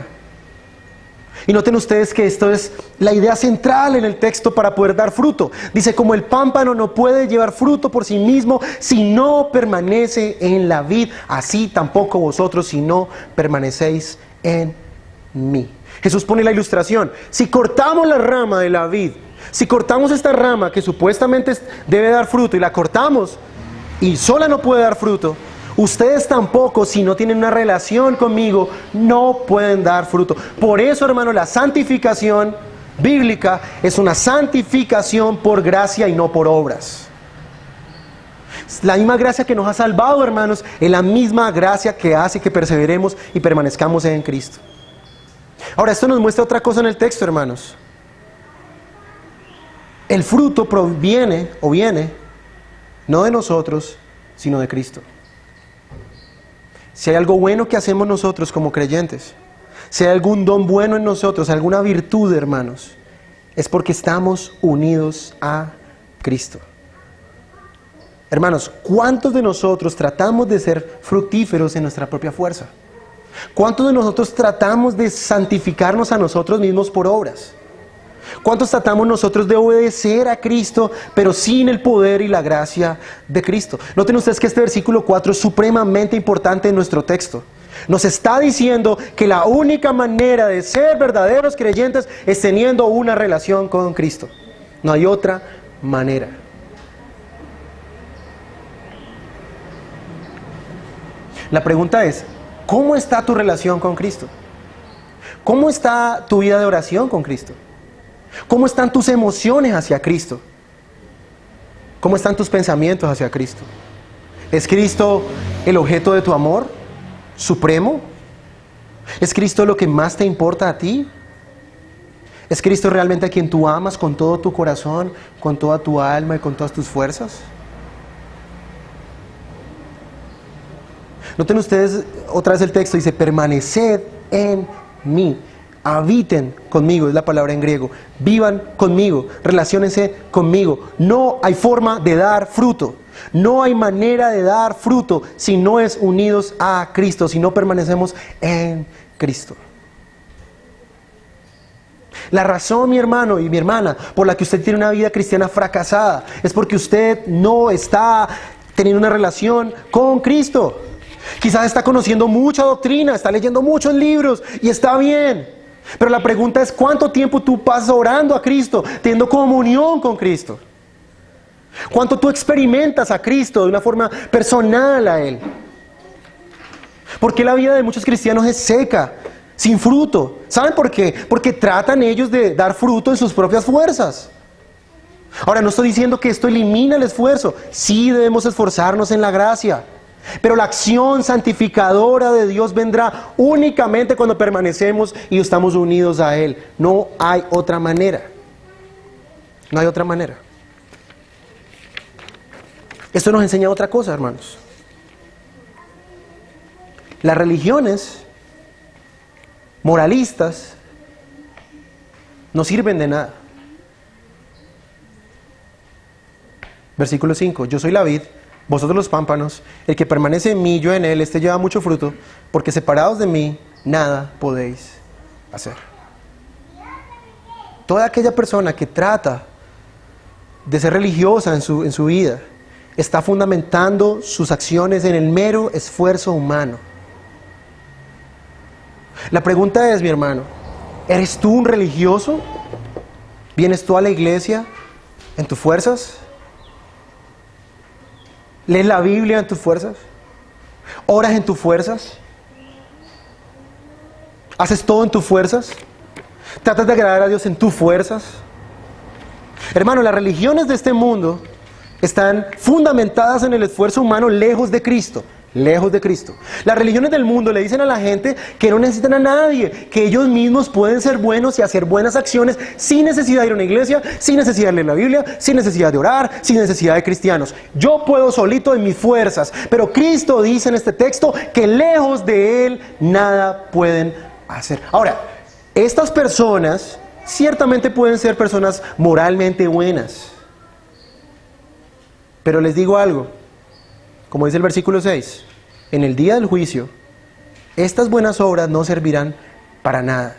Y noten ustedes que esto es la idea central en el texto para poder dar fruto. Dice, como el pámpano no puede llevar fruto por sí mismo si no permanece en la vid, así tampoco vosotros si no permanecéis en mí. Jesús pone la ilustración. Si cortamos la rama de la vid, si cortamos esta rama que supuestamente debe dar fruto y la cortamos y sola no puede dar fruto, ustedes tampoco, si no tienen una relación conmigo, no pueden dar fruto. Por eso, hermano, la santificación bíblica es una santificación por gracia y no por obras. La misma gracia que nos ha salvado, hermanos, es la misma gracia que hace que perseveremos y permanezcamos en Cristo. Ahora, esto nos muestra otra cosa en el texto, hermanos. El fruto viene no de nosotros, sino de Cristo. Si hay algo bueno que hacemos nosotros como creyentes, si hay algún don bueno en nosotros, alguna virtud, hermanos, es porque estamos unidos a Cristo. Hermanos, ¿cuántos de nosotros tratamos de ser fructíferos en nuestra propia fuerza? ¿Cuántos de nosotros tratamos de santificarnos a nosotros mismos por obras? ¿Cuántos tratamos nosotros de obedecer a Cristo, pero sin el poder y la gracia de Cristo? Noten ustedes que este versículo 4 es supremamente importante en nuestro texto. Nos está diciendo que la única manera de ser verdaderos creyentes es teniendo una relación con Cristo. No hay otra manera. La pregunta es, ¿cómo está tu relación con Cristo? ¿Cómo está tu vida de oración con Cristo? ¿Cómo están tus emociones hacia Cristo? ¿Cómo están tus pensamientos hacia Cristo? ¿Es Cristo el objeto de tu amor supremo? ¿Es Cristo lo que más te importa a ti? ¿Es Cristo realmente a quien tú amas con todo tu corazón, con toda tu alma y con todas tus fuerzas? Noten ustedes otra vez el texto, dice, permaneced en mí, habiten conmigo, es la palabra en griego, vivan conmigo, relaciónense conmigo. No hay forma de dar fruto, no hay manera de dar fruto si no es unidos a Cristo, si no permanecemos en Cristo. La razón, mi hermano y mi hermana, por la que usted tiene una vida cristiana fracasada, es porque usted no está teniendo una relación con Cristo. Quizás está conociendo mucha doctrina, está leyendo muchos libros y está bien. Pero la pregunta es, ¿cuánto tiempo tú pasas orando a Cristo, teniendo comunión con Cristo? ¿Cuánto tú experimentas a Cristo de una forma personal a Él? ¿Por qué la vida de muchos cristianos es seca, sin fruto? ¿Saben por qué? Porque tratan ellos de dar fruto en sus propias fuerzas. Ahora, no estoy diciendo que esto elimina el esfuerzo. Sí debemos esforzarnos en la gracia. Pero la acción santificadora de Dios vendrá únicamente cuando permanecemos y estamos unidos a Él. No hay otra manera. No hay otra manera. Esto nos enseña otra cosa, hermanos. Las religiones moralistas no sirven de nada. Versículo 5. Yo soy la vid, vosotros los pámpanos, el que permanece en mí, yo en él, este lleva mucho fruto, porque separados de mí, nada podéis hacer. Toda aquella persona que trata de ser religiosa en su vida, está fundamentando sus acciones en el mero esfuerzo humano. La pregunta es, mi hermano, ¿eres tú un religioso? ¿Vienes tú a la iglesia en tus fuerzas? ¿Lees la Biblia en tus fuerzas? ¿Oras en tus fuerzas? ¿Haces todo en tus fuerzas? ¿Tratas de agradar a Dios en tus fuerzas? Hermano, las religiones de este mundo están fundamentadas en el esfuerzo humano lejos de Cristo. Lejos de Cristo. Las religiones del mundo le dicen a la gente que no necesitan a nadie, que ellos mismos pueden ser buenos y hacer buenas acciones sin necesidad de ir a una iglesia, sin necesidad de leer la Biblia, sin necesidad de orar, sin necesidad de cristianos. Yo puedo solito en mis fuerzas, pero Cristo dice en este texto que lejos de Él nada pueden hacer. Ahora, estas personas ciertamente pueden ser personas moralmente buenas, pero les digo algo. Como dice el versículo 6, en el día del juicio, estas buenas obras no servirán para nada.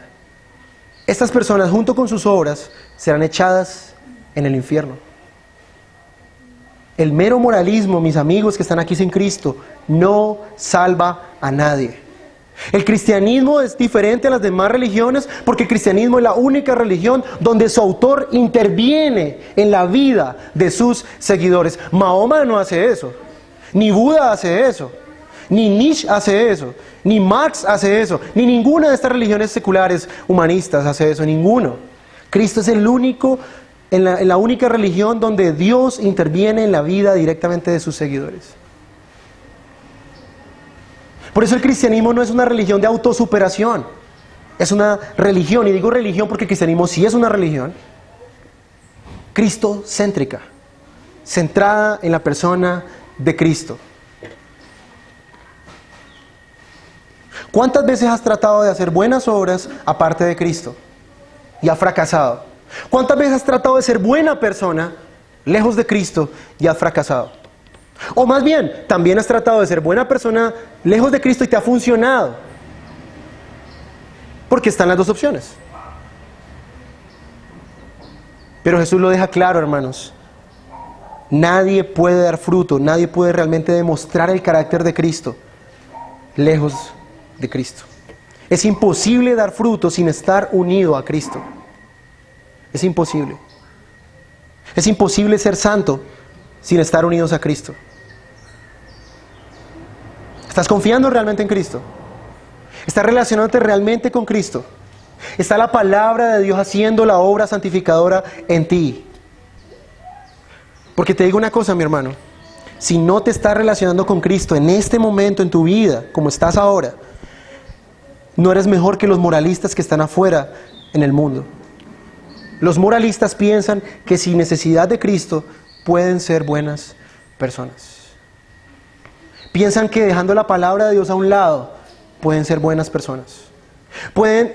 Estas personas, junto con sus obras, serán echadas en el infierno. El mero moralismo, mis amigos que están aquí sin Cristo, no salva a nadie. El cristianismo es diferente a las demás religiones porque el cristianismo es la única religión donde su autor interviene en la vida de sus seguidores. Mahoma no hace eso. Ni Buda hace eso, ni Nietzsche hace eso, ni Marx hace eso, ni ninguna de estas religiones seculares humanistas hace eso, ninguno. Cristo es el único, en la única religión donde Dios interviene en la vida directamente de sus seguidores. Por eso el cristianismo no es una religión de autosuperación, es una religión, y digo religión porque el cristianismo sí es una religión, cristocéntrica, centrada en la persona de Cristo. ¿Cuántas veces has tratado de hacer buenas obras aparte de Cristo y has fracasado? ¿Cuántas veces has tratado de ser buena persona lejos de Cristo y has fracasado? O más bien, también has tratado de ser buena persona lejos de Cristo y te ha funcionado. Porque están las dos opciones. Pero Jesús lo deja claro, hermanos. Nadie puede dar fruto, nadie puede realmente demostrar el carácter de Cristo lejos de Cristo. Es imposible dar fruto sin estar unido a Cristo. Es imposible. Es imposible ser santo sin estar unidos a Cristo. ¿Estás confiando realmente en Cristo? ¿Estás relacionándote realmente con Cristo? ¿Está la palabra de Dios haciendo la obra santificadora en ti? Porque te digo una cosa, mi hermano. Si no te estás relacionando con Cristo en este momento en tu vida, como estás ahora, no eres mejor que los moralistas que están afuera en el mundo. Los moralistas piensan que sin necesidad de Cristo pueden ser buenas personas. Piensan que dejando la palabra de Dios a un lado pueden ser buenas personas.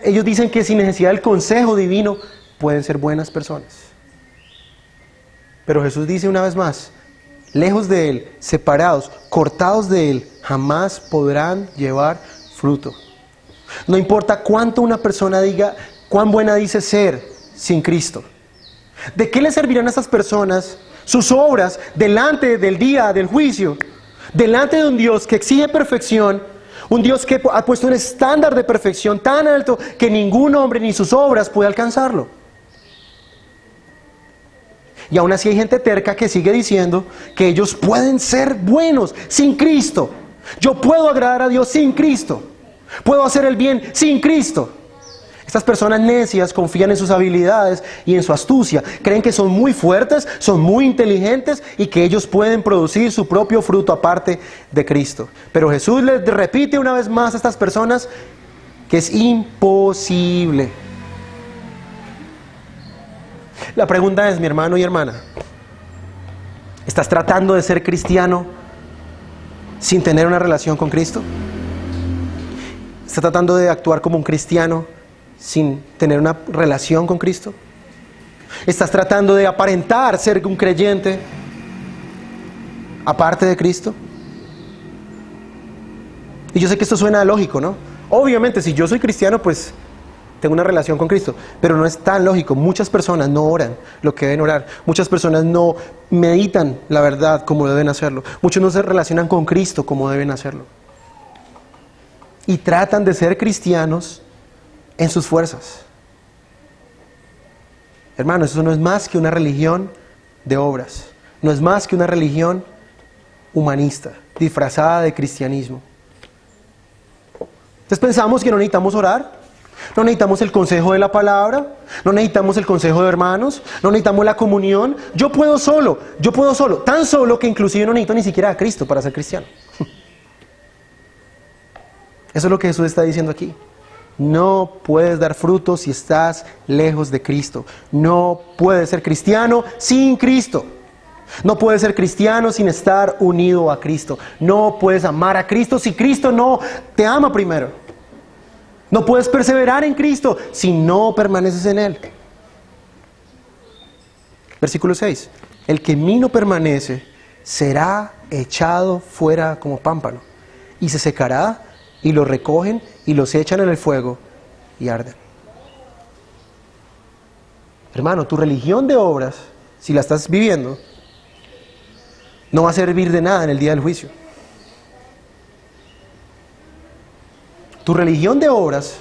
Ellos dicen que sin necesidad del consejo divino pueden ser buenas personas. Pero Jesús dice una vez más, lejos de Él, separados, cortados de Él, jamás podrán llevar fruto. No importa cuánto una persona diga, cuán buena dice ser sin Cristo. ¿De qué le servirán a estas personas sus obras delante del día del juicio? Delante de un Dios que exige perfección, un Dios que ha puesto un estándar de perfección tan alto que ningún hombre ni sus obras puede alcanzarlo. Y aún así hay gente terca que sigue diciendo que ellos pueden ser buenos sin Cristo. Yo puedo agradar a Dios sin Cristo. Puedo hacer el bien sin Cristo. Estas personas necias confían en sus habilidades y en su astucia. Creen que son muy fuertes, son muy inteligentes y que ellos pueden producir su propio fruto aparte de Cristo. Pero Jesús les repite una vez más a estas personas que es imposible. La pregunta es, mi hermano y hermana, ¿estás tratando de ser cristiano sin tener una relación con Cristo? ¿Estás tratando de actuar como un cristiano sin tener una relación con Cristo? ¿Estás tratando de aparentar ser un creyente aparte de Cristo? Y yo sé que esto suena lógico, ¿no? Obviamente, si yo soy cristiano, pues tengo una relación con Cristo, pero no es tan lógico. Muchas personas no oran lo que deben orar. Muchas personas no meditan la verdad como deben hacerlo. Muchos no se relacionan con Cristo como deben hacerlo. Y tratan de ser cristianos en sus fuerzas. Hermanos, eso no es más que una religión de obras. No es más que una religión humanista, disfrazada de cristianismo. Entonces pensamos que no necesitamos orar, no necesitamos el consejo de la palabra, no necesitamos el consejo de hermanos, no necesitamos la comunión. Yo puedo solo, tan solo que inclusive no necesito ni siquiera a Cristo para ser cristiano. Eso es lo que Jesús está diciendo aquí. No puedes dar fruto si estás lejos de Cristo. No puedes ser cristiano sin Cristo. No puedes ser cristiano sin estar unido a Cristo. No puedes amar a Cristo si Cristo no te ama primero. No puedes perseverar en Cristo si no permaneces en Él. Versículo 6. El que en mí no permanece será echado fuera como pámpano y se secará, y los recogen y los echan en el fuego y arden. Hermano, tu religión de obras, si la estás viviendo, no va a servir de nada en el día del juicio. Tu religión de obras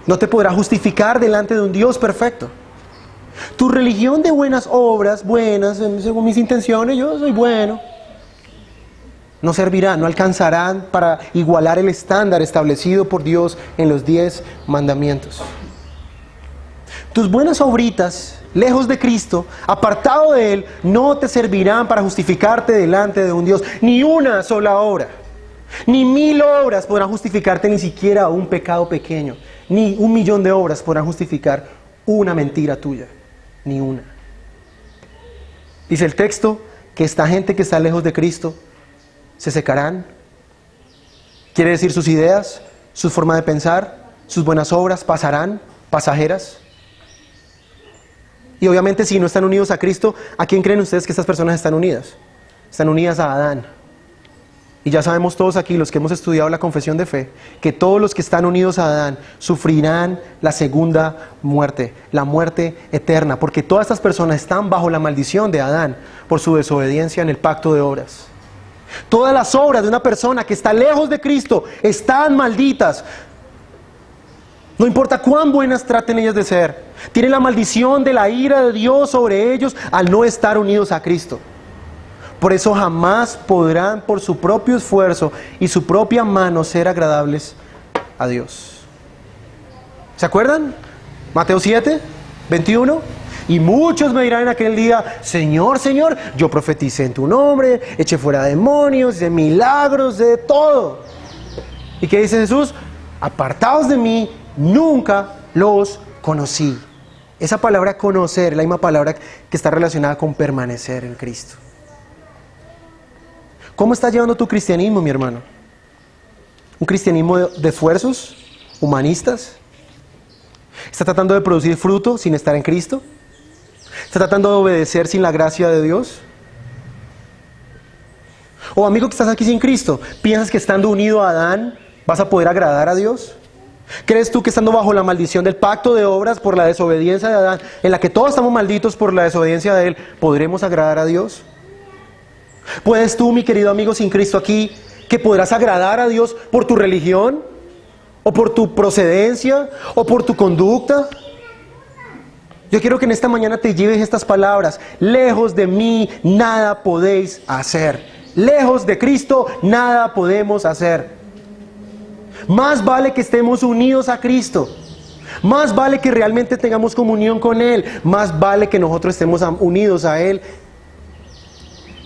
no te podrá justificar delante de un Dios perfecto. Tu religión de buenas obras, buenas, según mis intenciones, yo soy bueno, no servirán, no alcanzarán para igualar el estándar establecido por Dios en los 10 mandamientos. Tus buenas obritas, lejos de Cristo, apartado de Él, no te servirán para justificarte delante de un Dios. Ni una sola obra, ni 1000 obras podrán justificarte ni siquiera un pecado pequeño. Ni 1.000.000 de obras podrán justificar una mentira tuya. Ni una. Dice el texto que esta gente que está lejos de Cristo se secarán. Quiere decir sus ideas, su forma de pensar, sus buenas obras pasarán, pasajeras. Y obviamente si no están unidos a Cristo, ¿a quién creen ustedes que estas personas están unidas? Están unidas a Adán. Y ya sabemos todos aquí, los que hemos estudiado la confesión de fe, que todos los que están unidos a Adán sufrirán la segunda muerte, la muerte eterna, porque todas estas personas están bajo la maldición de Adán por su desobediencia en el pacto de obras. Todas las obras de una persona que está lejos de Cristo están malditas. No importa cuán buenas traten ellas de ser, tienen la maldición de la ira de Dios sobre ellos al no estar unidos a Cristo. Por eso jamás podrán por su propio esfuerzo y su propia mano ser agradables a Dios. ¿Se acuerdan? Mateo 7, 21. Y muchos me dirán en aquel día: Señor, Señor, yo profeticé en tu nombre, eché fuera demonios, de milagros, de todo. ¿Y qué dice Jesús? Apartaos de mí, nunca los conocí. Esa palabra conocer es la misma palabra que está relacionada con permanecer en Cristo. ¿Cómo estás llevando tu cristianismo, mi hermano? ¿Un cristianismo de esfuerzos humanistas? ¿Está tratando de producir fruto sin estar en Cristo? ¿Está tratando de obedecer sin la gracia de Dios? O amigo que estás aquí sin Cristo, ¿piensas que estando unido a Adán vas a poder agradar a Dios? ¿Crees tú que estando bajo la maldición del pacto de obras por la desobediencia de Adán, en la que todos estamos malditos por la desobediencia de él, podremos agradar a Dios? ¿Puedes tú, mi querido amigo sin Cristo aquí, que podrás agradar a Dios por tu religión? ¿O por tu procedencia? ¿O por tu conducta? Yo quiero que en esta mañana te lleves estas palabras: lejos de mí nada podéis hacer. Lejos de Cristo nada podemos hacer. Más vale que estemos unidos a Cristo. Más vale que realmente tengamos comunión con Él. Más vale que nosotros estemos unidos a Él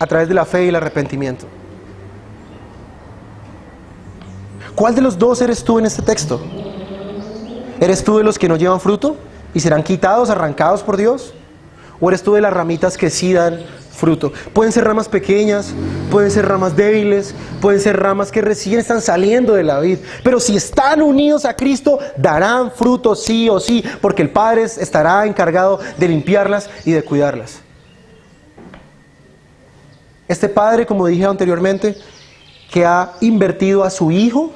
a través de la fe y el arrepentimiento. ¿Cuál de los dos eres tú en este texto? ¿Eres tú de los que no llevan fruto y serán quitados, arrancados por Dios? ¿O eres tú de las ramitas que sí dan fruto? Pueden ser ramas pequeñas, pueden ser ramas débiles, pueden ser ramas que recién están saliendo de la vid. Pero si están unidos a Cristo, darán fruto sí o sí, porque el Padre estará encargado de limpiarlas y de cuidarlas. Este Padre, como dije anteriormente, que ha invertido a su Hijo,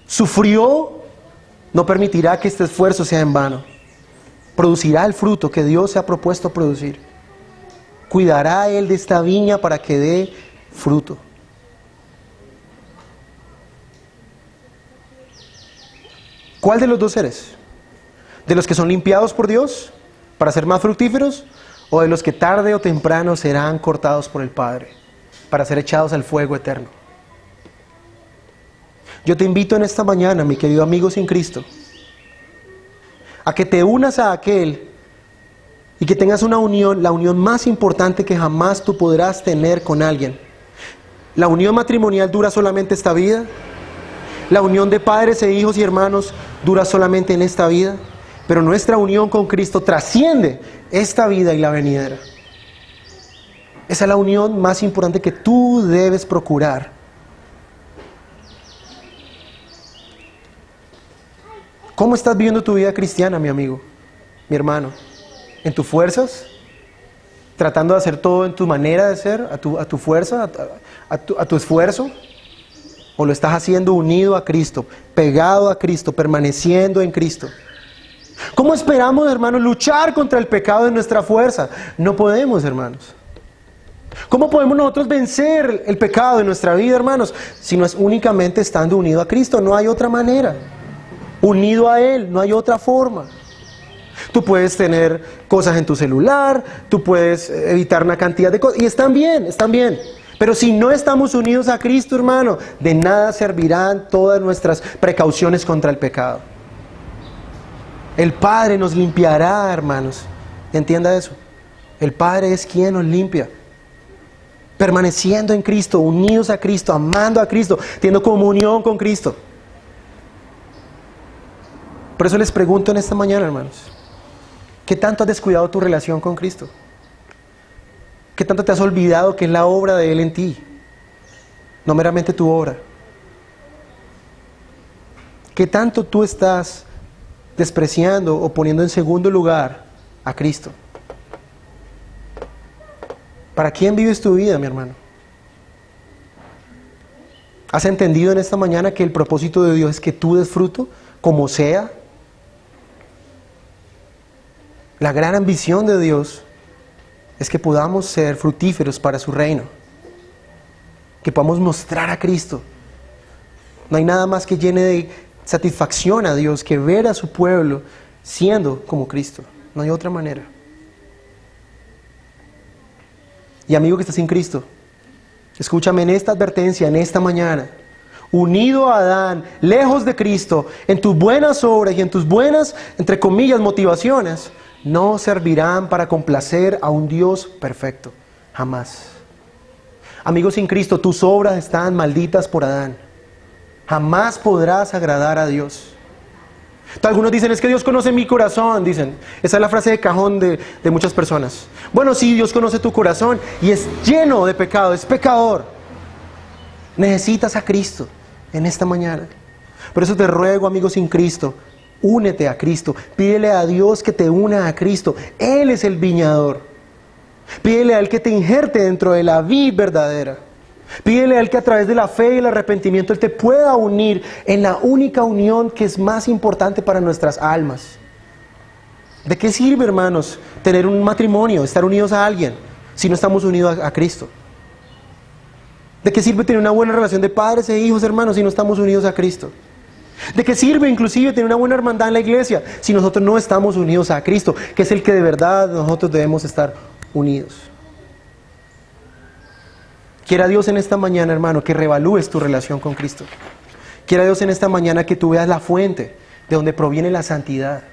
sufrió, no permitirá que este esfuerzo sea en vano. Producirá el fruto que Dios se ha propuesto producir. Cuidará Él de esta viña para que dé fruto. ¿Cuál de los dos eres? ¿De los que son limpiados por Dios para ser más fructíferos? ¿O de los que tarde o temprano serán cortados por el Padre para ser echados al fuego eterno? Yo te invito en esta mañana, mi querido amigo sin Cristo, a que te unas a aquel y que tengas una unión, la unión más importante que jamás tú podrás tener con alguien. La unión matrimonial dura solamente esta vida. La unión de padres e hijos y hermanos dura solamente en esta vida. Pero nuestra unión con Cristo trasciende esta vida y la venidera. Esa es la unión más importante que tú debes procurar. ¿Cómo estás viviendo tu vida cristiana, mi amigo, mi hermano? ¿En tus fuerzas? ¿Tratando de hacer todo en tu manera de ser, a tu fuerza, a tu esfuerzo? ¿O lo estás haciendo unido a Cristo, pegado a Cristo, permaneciendo en Cristo? ¿Cómo esperamos, hermanos, luchar contra el pecado de nuestra fuerza? No podemos, hermanos. ¿Cómo podemos nosotros vencer el pecado de nuestra vida, hermanos? Si no es únicamente estando unido a Cristo, no hay otra manera. Unido a Él, no hay otra forma. Tú puedes tener cosas en tu celular, tú puedes evitar una cantidad de cosas, y están bien, están bien. Pero si no estamos unidos a Cristo, hermano, de nada servirán todas nuestras precauciones contra el pecado. El Padre nos limpiará, hermanos. Entienda eso. El Padre es quien nos limpia. Permaneciendo en Cristo, unidos a Cristo, amando a Cristo, teniendo comunión con Cristo. Por eso les pregunto en esta mañana, hermanos, ¿qué tanto has descuidado tu relación con Cristo? ¿Qué tanto te has olvidado que es la obra de Él en ti? No meramente tu obra. ¿Qué tanto tú estás despreciando o poniendo en segundo lugar a Cristo? ¿Para quién vives tu vida, mi hermano? ¿Has entendido en esta mañana que el propósito de Dios es que tú des fruto, como sea? La gran ambición de Dios es que podamos ser fructíferos para su reino. que podamos mostrar a Cristo. No hay nada más que llene de satisfacción a Dios que ver a su pueblo siendo como Cristo. No hay otra manera. Y amigo que estás sin Cristo, escúchame en esta advertencia, en esta mañana. Unido a Adán, lejos de Cristo, en tus buenas obras y en tus buenas, entre comillas, motivaciones, no servirán para complacer a un Dios perfecto. Jamás. Amigo sin Cristo, tus obras están malditas por Adán. Jamás podrás agradar a Dios. Entonces, algunos dicen, es que Dios conoce mi corazón, dicen. Esa es la frase de cajón de muchas personas. Bueno, sí, Dios conoce tu corazón y es lleno de pecado, es pecador. Necesitas a Cristo en esta mañana. Por eso te ruego, amigo sin Cristo, únete a Cristo. Pídele a Dios que te una a Cristo. Él es el viñador. Pídele a Él que te injerte dentro de la vid verdadera. Pídele a Él que a través de la fe y el arrepentimiento Él te pueda unir en la única unión que es más importante para nuestras almas. ¿De qué sirve, hermanos, tener un matrimonio, estar unidos a alguien, si no estamos unidos a Cristo? ¿De qué sirve tener una buena relación de padres e hijos, hermanos, si no estamos unidos a Cristo? ¿De qué sirve inclusive tener una buena hermandad en la iglesia si nosotros no estamos unidos a Cristo, que es el que de verdad nosotros debemos estar unidos? Quiera Dios en esta mañana, hermano, que reevalúes tu relación con Cristo. Quiera Dios en esta mañana que tú veas la fuente de donde proviene la santidad,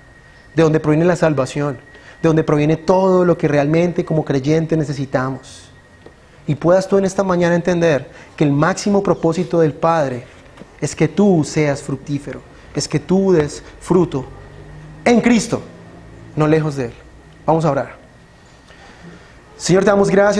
de donde proviene la salvación, de donde proviene todo lo que realmente como creyente necesitamos. Y puedas tú en esta mañana entender que el máximo propósito del Padre es que tú seas fructífero, es que tú des fruto en Cristo, no lejos de Él. Vamos a orar. Señor, te damos gracias.